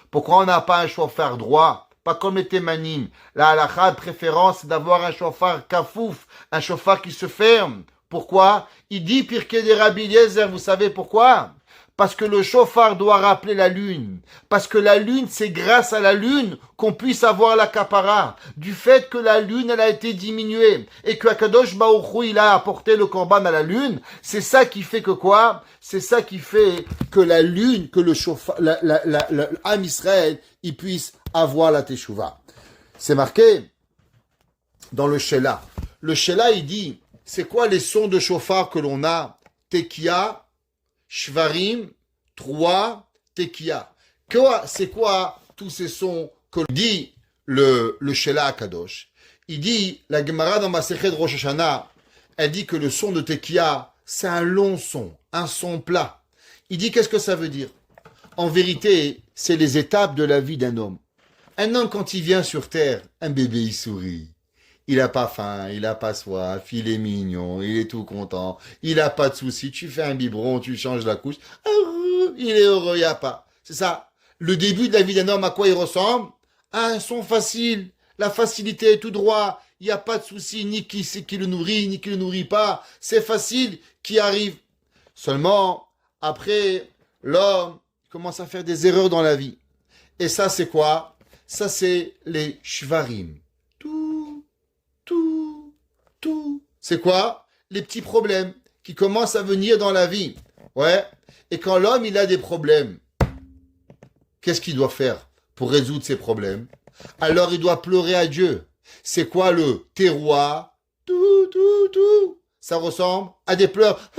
Pourquoi on n'a pas un chauffard droit? Pas comme les témanim. La halakha de préférence, c'est d'avoir un chauffard kafouf, un chauffard qui se ferme. Pourquoi? Il dit, Pirkei de Rabbi Eliezer, vous savez pourquoi? Parce que le chauffard doit rappeler la lune. Parce que la lune, c'est grâce à la lune qu'on puisse avoir la capara. Du fait que la lune, elle a été diminuée. Et que Akadosh Baruch Hu, il a apporté le korban à la lune. C'est ça qui fait que quoi? C'est ça qui fait que la lune, que le chauffard, l'Am Israël, il puisse avoir la teshuva. C'est marqué dans le Shelah. Le Shelah, il dit, c'est quoi les sons de chauffard que l'on a? Tekia, Shvarim, Troua, Tekia. C'est quoi tous ces sons que dit le Shelah Akadosh? Il dit, la Gemara dans Masechet Rosh Hashanah, elle dit que le son de Tekia, c'est un long son, un son plat. Il dit, qu'est-ce que ça veut dire? En vérité, c'est les étapes de la vie d'un homme. Un homme, quand il vient sur terre, un bébé, il sourit. Il n'a pas faim, il n'a pas soif, il est mignon, il est tout content, il n'a pas de soucis. Tu fais un biberon, tu changes la couche, il est heureux, il n'y a pas. C'est ça. Le début de la vie d'un homme, à quoi il ressemble? À un son facile. La facilité est tout droit. Il n'y a pas de soucis, ni qui le nourrit, ni qui le nourrit pas. C'est facile qui arrive. Seulement, après, l'homme commence à faire des erreurs dans la vie. Et ça, c'est quoi? Ça, c'est les shvarim. Tout. C'est quoi? Les petits problèmes qui commencent à venir dans la vie. Ouais. Et quand l'homme, il a des problèmes, qu'est-ce qu'il doit faire pour résoudre ces problèmes? Alors, il doit pleurer à Dieu. C'est quoi le terroir? Tout. Ça ressemble à des pleurs.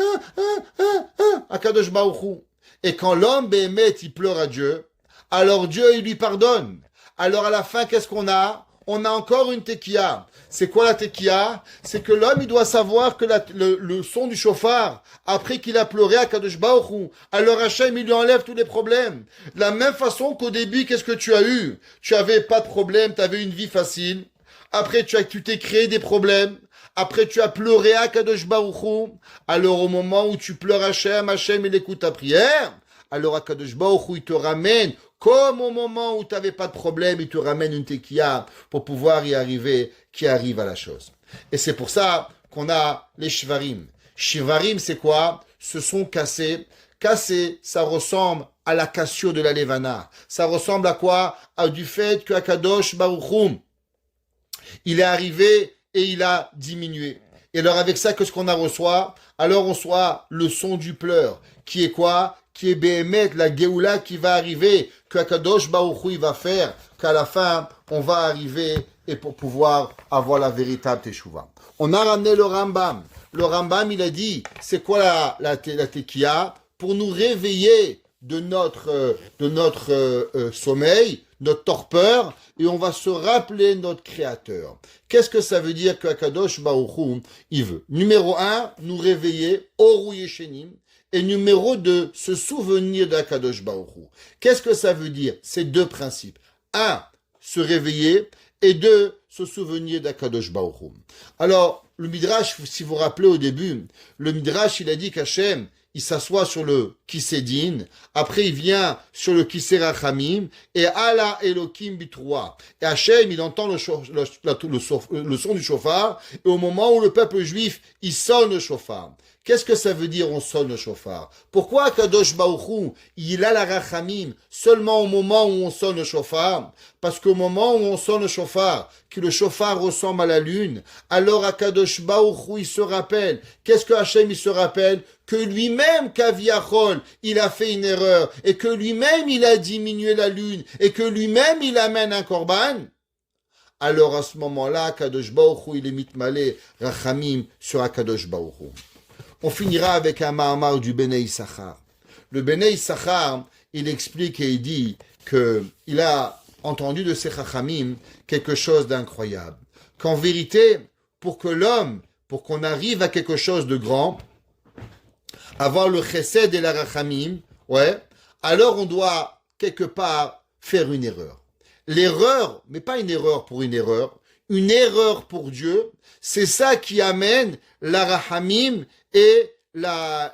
À Kadosh Baruch Hu. Et quand l'homme, Béhémet, il pleure à Dieu, alors Dieu, il lui pardonne. Alors, à la fin, qu'est-ce qu'on a? On a encore une tekia. C'est quoi la tekia? C'est que l'homme, il doit savoir que le son du chauffard, après qu'il a pleuré à Kadosh Baruch Hu, alors Hachem, il lui enlève tous les problèmes. De la même façon qu'au début, qu'est-ce que tu as eu? Tu avais pas de problème, tu avais une vie facile. Après, tu t'es créé des problèmes. Après, tu as pleuré à Kadosh Baruch Hu. Alors, au moment où tu pleures Hachem, Hachem, il écoute ta prière. Alors, à Kadosh Baruch Hu, il te ramène, comme au moment où tu n'avais pas de problème, il te ramène une tekia pour pouvoir y arriver, qui arrive à la chose. Et c'est pour ça qu'on a les shvarim. Shvarim, c'est quoi? Ce sont cassés. Cassé, ça ressemble à la cassure de la levana. Ça ressemble à quoi? À du fait que Akadosh Baruch Hu, il est arrivé et il a diminué. Et alors avec ça, qu'est-ce qu'on a reçoit? Alors on reçoit le son du pleur, qui est quoi? Qui est Béhémet, la Géoula qui va arriver, que Akadosh Baruch Hu il va faire, qu'à la fin, on va arriver et pour pouvoir avoir la véritable Teshuvah. On a ramené le Rambam. Le Rambam, il a dit, c'est quoi la tekia? Pour nous réveiller de notre sommeil, notre torpeur, et on va se rappeler notre Créateur. Qu'est-ce que ça veut dire que Akadosh Baruch Hu, il veut? Numéro 1, nous réveiller, Oru Yeshenim. Et numéro 2, se souvenir d'Akadosh Baruch Hu. Qu'est-ce que ça veut dire? C'est deux principes. 1, se réveiller, et 2, se souvenir d'Akadosh Baruch Hu. Alors, le Midrash, si vous vous rappelez au début, le Midrash, il a dit qu'Hachem, il s'assoit sur le Kisedin, après il vient sur le Kiserachamim, et Allah Elohim Bitroua. Et Hachem, il entend le son du chauffard, et au moment où le peuple juif, il sonne le chauffard. Qu'est-ce que ça veut dire on sonne le chauffard? Pourquoi Kadosh Baruch Hu, il a la rachamim seulement au moment où on sonne le chauffard? Parce qu'au moment où on sonne le chauffard, que le chauffard ressemble à la lune, alors à Kadosh Baruch Hu, il se rappelle. Qu'est-ce que Hachem, il se rappelle? Que lui-même, Kaviachol, il a fait une erreur, et que lui-même, il a diminué la lune, et que lui-même, il amène un korban. Alors à ce moment-là, Kadosh Baruch Hu, il est mitmalé, rachamim sur Kadosh Baruch Hu. On finira avec un Mahamar du Bnei Issachar. Le Bnei Issachar, il explique et il dit qu'il a entendu de ses Chachamim quelque chose d'incroyable. Qu'en vérité, pour qu'on arrive à quelque chose de grand, avoir le Chesed et la Rachamim, alors on doit quelque part faire une erreur. L'erreur, mais pas une erreur pour une erreur pour Dieu, c'est ça qui amène la Rachamim et la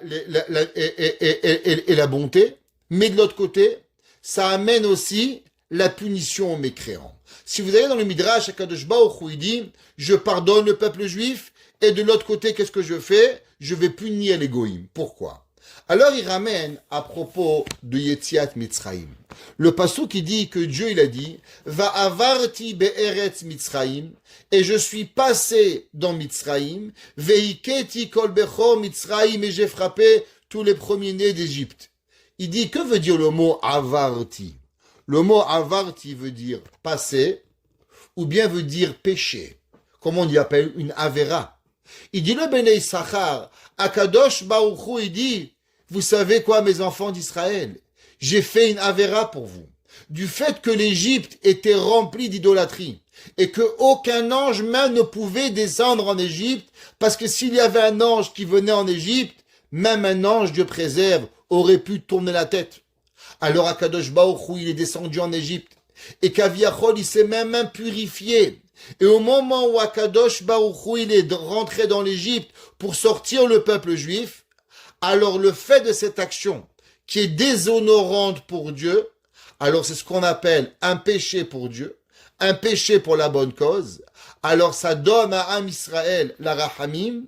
bonté, mais de l'autre côté, ça amène aussi la punition aux mécréants. Si vous allez dans le Midrash, Akadosh Baruch Hu, il dit, je pardonne le peuple juif, et de l'autre côté, qu'est-ce que je fais? Je vais punir les goïms. Pourquoi? Alors il ramène à propos de Yetziat Mitzrayim. Le pasuk qui dit que Dieu il a dit Va avarti be'eretz Mitzrayim, et je suis passé dans Mitzrayim, veiketi kol bechor Mitzrayim, et j'ai frappé tous les premiers-nés d'Égypte. Il dit que veut dire le mot avarti? Le mot avarti veut dire passer ou bien veut dire péché. Comme on y appelle une avera. Il dit le Bnei Issachar, Akadosh Baruch Hu, il dit vous savez quoi mes enfants d'Israël? J'ai fait une avera pour vous. Du fait que l'Égypte était remplie d'idolâtrie et que aucun ange même ne pouvait descendre en Égypte parce que s'il y avait un ange qui venait en Égypte, même un ange, Dieu préserve, aurait pu tourner la tête. Alors Akadosh Baruch Hu, il est descendu en Égypte et Kaviachol, il s'est même purifié. Et au moment où Akadosh Baruch Hu, il est rentré dans l'Égypte pour sortir le peuple juif, alors le fait de cette action qui est déshonorante pour Dieu, alors c'est ce qu'on appelle un péché pour Dieu, un péché pour la bonne cause, alors ça donne à Am Israël la Rahamim,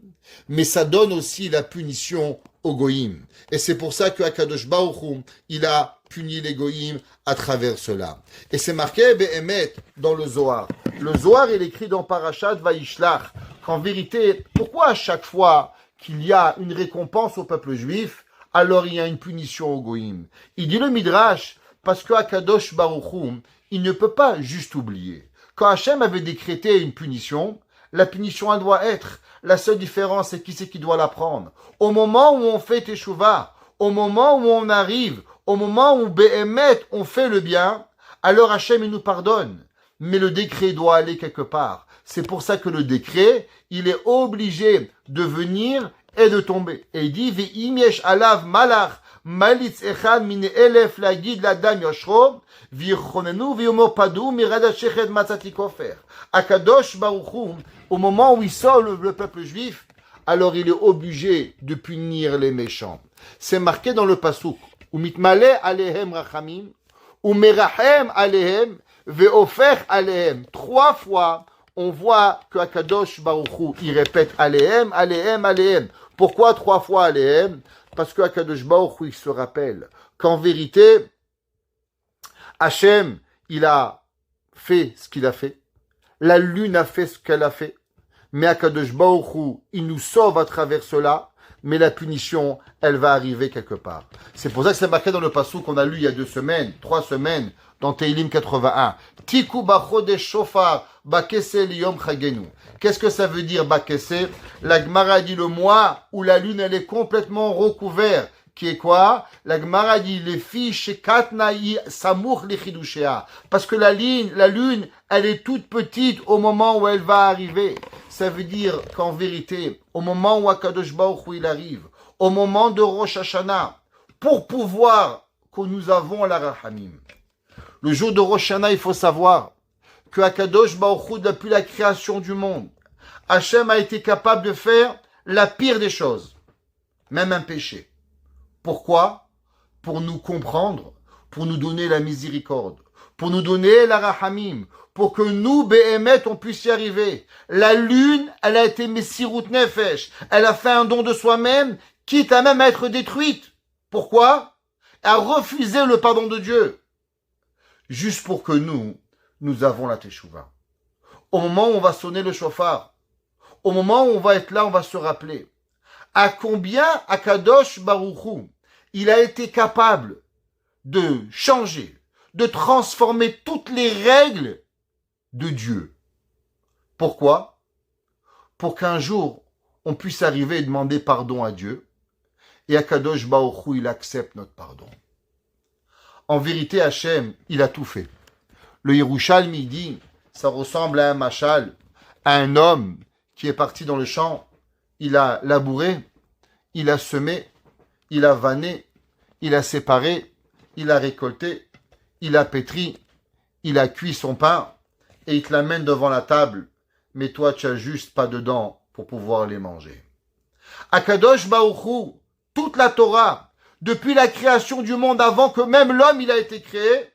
mais ça donne aussi la punition aux Goïm. Et c'est pour ça que Akadosh Baruch Hu, il a puni les Goïm à travers cela. Et c'est marqué Be'emet dans le Zohar. Le Zohar, il écrit dans Parashat Vayishlach qu'en vérité, pourquoi à chaque fois qu'il y a une récompense au peuple juif, alors il y a une punition au Goïm? Il dit le Midrash, parce que Akadosh Baruch Hu, il ne peut pas juste oublier. Quand Hachem avait décrété une punition, la punition, elle doit être. La seule différence, c'est qui doit la prendre. Au moment où on fait Teshuvah, au moment où on arrive, au moment où Be'emet, on fait le bien, alors Hachem, il nous pardonne. Mais le décret doit aller quelque part. C'est pour ça que le décret, il est obligé de venir et de tomber. Et il dit, Ve'im yesh alav malach, malitz echad mine elef lagid ladam yoshro, v'yichonenu v'yomo padu mirad shechet matzati kofer. Akadosh Baruch Hu, au moment où il sort le peuple juif, alors il est obligé de punir les méchants. C'est marqué dans le pasuk, ou mitmale alehem rachamim, ou merahem alehem, ve'ofer alehem. 3 fois, on voit que Akadosh Baruch Hu, il répète alehem, alehem, alehem. Pourquoi 3 fois alehem? Parce que Akadosh Baruch Hu, il se rappelle qu'en vérité, Hachem, il a fait ce qu'il a fait. La lune a fait ce qu'elle a fait. Mais Akadosh Baruch Hu, il nous sauve à travers cela. Mais la punition, elle va arriver quelque part. C'est pour ça que c'est marqué dans le passage qu'on a lu il y a 3 semaines, dans Teilim 81. Tiku bachodesh shofar bakese liyom chagenu. Qu'est-ce que ça veut dire bakese? La Gemara dit le mois où la lune elle est complètement recouverte. Qui est quoi? La Gemara dit les filles chez Katnaï Samour Lechidushea. Parce que la lune, elle est toute petite au moment où elle va arriver. Ça veut dire qu'en vérité, au moment où Akadosh Baruch Hu il arrive, au moment de Rosh Hashanah, pour pouvoir que nous avons la Rahamim. Le jour de Rosh Hashanah, il faut savoir que Akadosh Baruch Hu, depuis la création du monde, Hachem a été capable de faire la pire des choses, même un péché. Pourquoi? Pour nous comprendre, pour nous donner la miséricorde, pour nous donner la rahamim, pour que nous, Be'emet, on puisse y arriver. La lune, elle a été Messirut Nefesh, elle a fait un don de soi-même, quitte à même être détruite. Pourquoi? Elle a refusé le pardon de Dieu. Juste pour que nous avons la Teshuvah. Au moment où on va sonner le shofar, au moment où on va être là, on va se rappeler à combien Akadosh Baruch Hu, il a été capable de changer, de transformer toutes les règles de Dieu. Pourquoi? Pour qu'un jour, on puisse arriver et demander pardon à Dieu, et Akadosh Baruch Hu, il accepte notre pardon. En vérité, Hachem, il a tout fait. Le Yerushalmi dit, ça ressemble à un machal, à un homme qui est parti dans le champ. Il a labouré, il a semé, il a vanné, il a séparé, il a récolté, il a pétri, il a cuit son pain, et il te l'amène devant la table, mais toi tu as juste pas de dents pour pouvoir les manger. Akadosh Baruch Hu, toute la Torah, depuis la création du monde, avant que même l'homme il a été créé,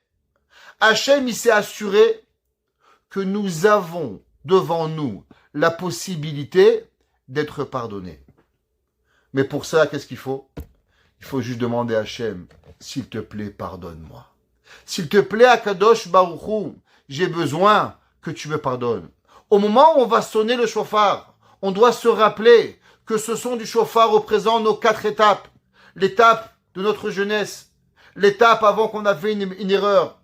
Hachem il s'est assuré que nous avons devant nous la possibilité d'être pardonné. Mais pour ça, qu'est-ce qu'il faut? Il Il faut juste demander à Hachem, s'il te plaît, pardonne-moi. S'il te plaît, Akadosh Baruch Hu, j'ai besoin que tu me pardonnes. Au moment où on va sonner le chauffard, on doit se rappeler que ce son du chauffard représente nos 4 étapes. L'étape de notre jeunesse, l'étape avant qu'on a fait une erreur,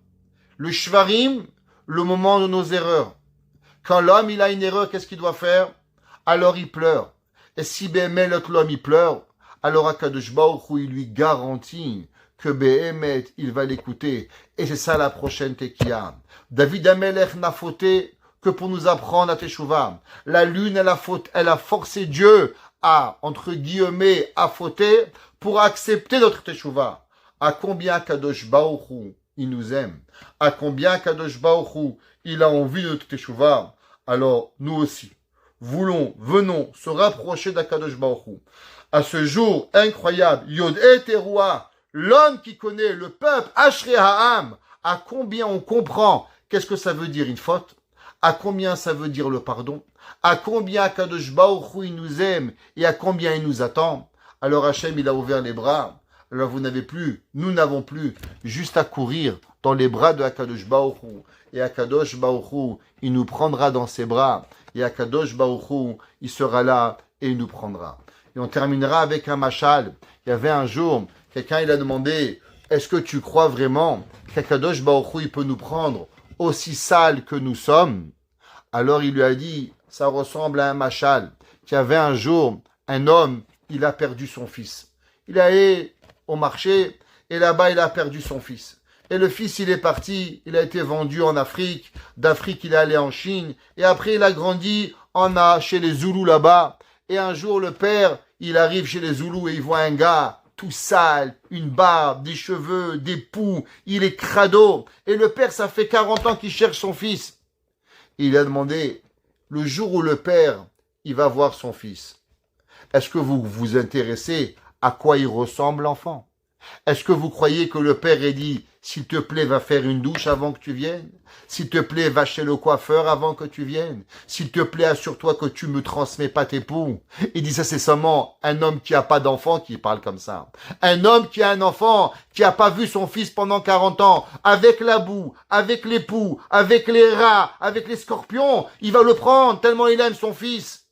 le shvarim, le moment de nos erreurs. Quand l'homme il a une erreur, qu'est-ce qu'il doit faire? Alors il pleure. Et si Béhémet, l'homme il pleure, alors Akadosh Baruch Hu, il lui garantit que Béhémet, il va l'écouter. Et c'est ça la prochaine Tekiya. David Amelech n'a fauté que pour nous apprendre à Teshuvah. La lune, elle a forcé Dieu à, entre guillemets, à fauter pour accepter notre Teshuvah. À combien Kadosh Baruch Hu, il nous aime. À combien Kadosh Baruch Hu, il a envie de notre Teshuvah. Alors, nous aussi, venons se rapprocher d'Akadosh Baruch Hu. À ce jour incroyable, Yod et Teruah, l'homme qui connaît le peuple, Ashrei Ha'am, à combien on comprend qu'est-ce que ça veut dire une faute, à combien ça veut dire le pardon, à combien Akadosh Baruch Hu, il nous aime et à combien il nous attend. Alors Hachem, il a ouvert les bras. Alors nous n'avons plus juste à courir dans les bras de Akadosh Baruch Hu. Et Akadosh Baruch Hu, il nous prendra dans ses bras. Et Akadosh Baruch Hu, il sera là et il nous prendra. Et on terminera avec un machal. Il y avait un jour, quelqu'un il a demandé, est-ce que tu crois vraiment qu'Akadosh Baruch Hu, il peut nous prendre aussi sales que nous sommes? Alors il lui a dit, ça ressemble à un machal. Qu'il y avait un jour, un homme, il a perdu son fils. Il est allé au marché et là-bas il a perdu son fils. Et le fils il est parti, il a été vendu en Afrique, d'Afrique il est allé en Chine et après il a grandi chez les Zoulous là-bas. Et un jour le père il arrive chez les Zoulous et il voit un gars tout sale, une barbe, des cheveux, des poux, il est crado. Et le père ça fait 40 ans qu'il cherche son fils. Et il a demandé, le jour où le père il va voir son fils, est-ce que vous vous intéressez à quoi il ressemble l'enfant? Est-ce que vous croyez que le père ait dit, s'il te plaît, va faire une douche avant que tu viennes? S'il te plaît, va chez le coiffeur avant que tu viennes? S'il te plaît, assure-toi que tu me transmets pas tes poux. Il dit ça, c'est seulement un homme qui a pas d'enfant qui parle comme ça. Un homme qui a un enfant, qui a pas vu son fils pendant 40 ans, avec la boue, avec les poux, avec les rats, avec les scorpions, il va le prendre tellement il aime son fils.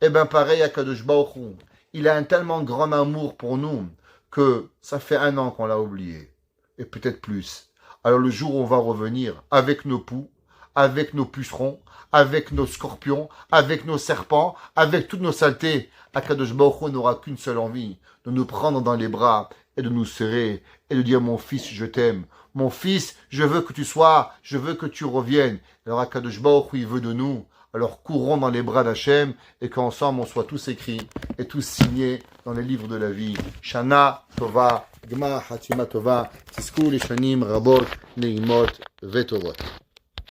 Eh ben, pareil à Kadosh Baruch Hu. Il a un tellement grand amour pour nous que ça fait 1 an qu'on l'a oublié. Et peut-être plus. Alors le jour où on va revenir avec nos poux, avec nos pucerons, avec nos scorpions, avec nos serpents, avec toutes nos saletés, Akadosh Baruch Hu n'aura qu'une seule envie, de nous prendre dans les bras et de nous serrer et de dire mon fils, je t'aime. Mon fils, je veux que tu reviennes. Alors Akadosh Baruch Hu, il veut de nous. Alors courons dans les bras d'Hachem et qu'ensemble on soit tous écrits et tous signés dans les livres de la vie. Shana Tova, Gma Hatima Tova, Tisku Lishanim Rabot, Neimot Vetovot.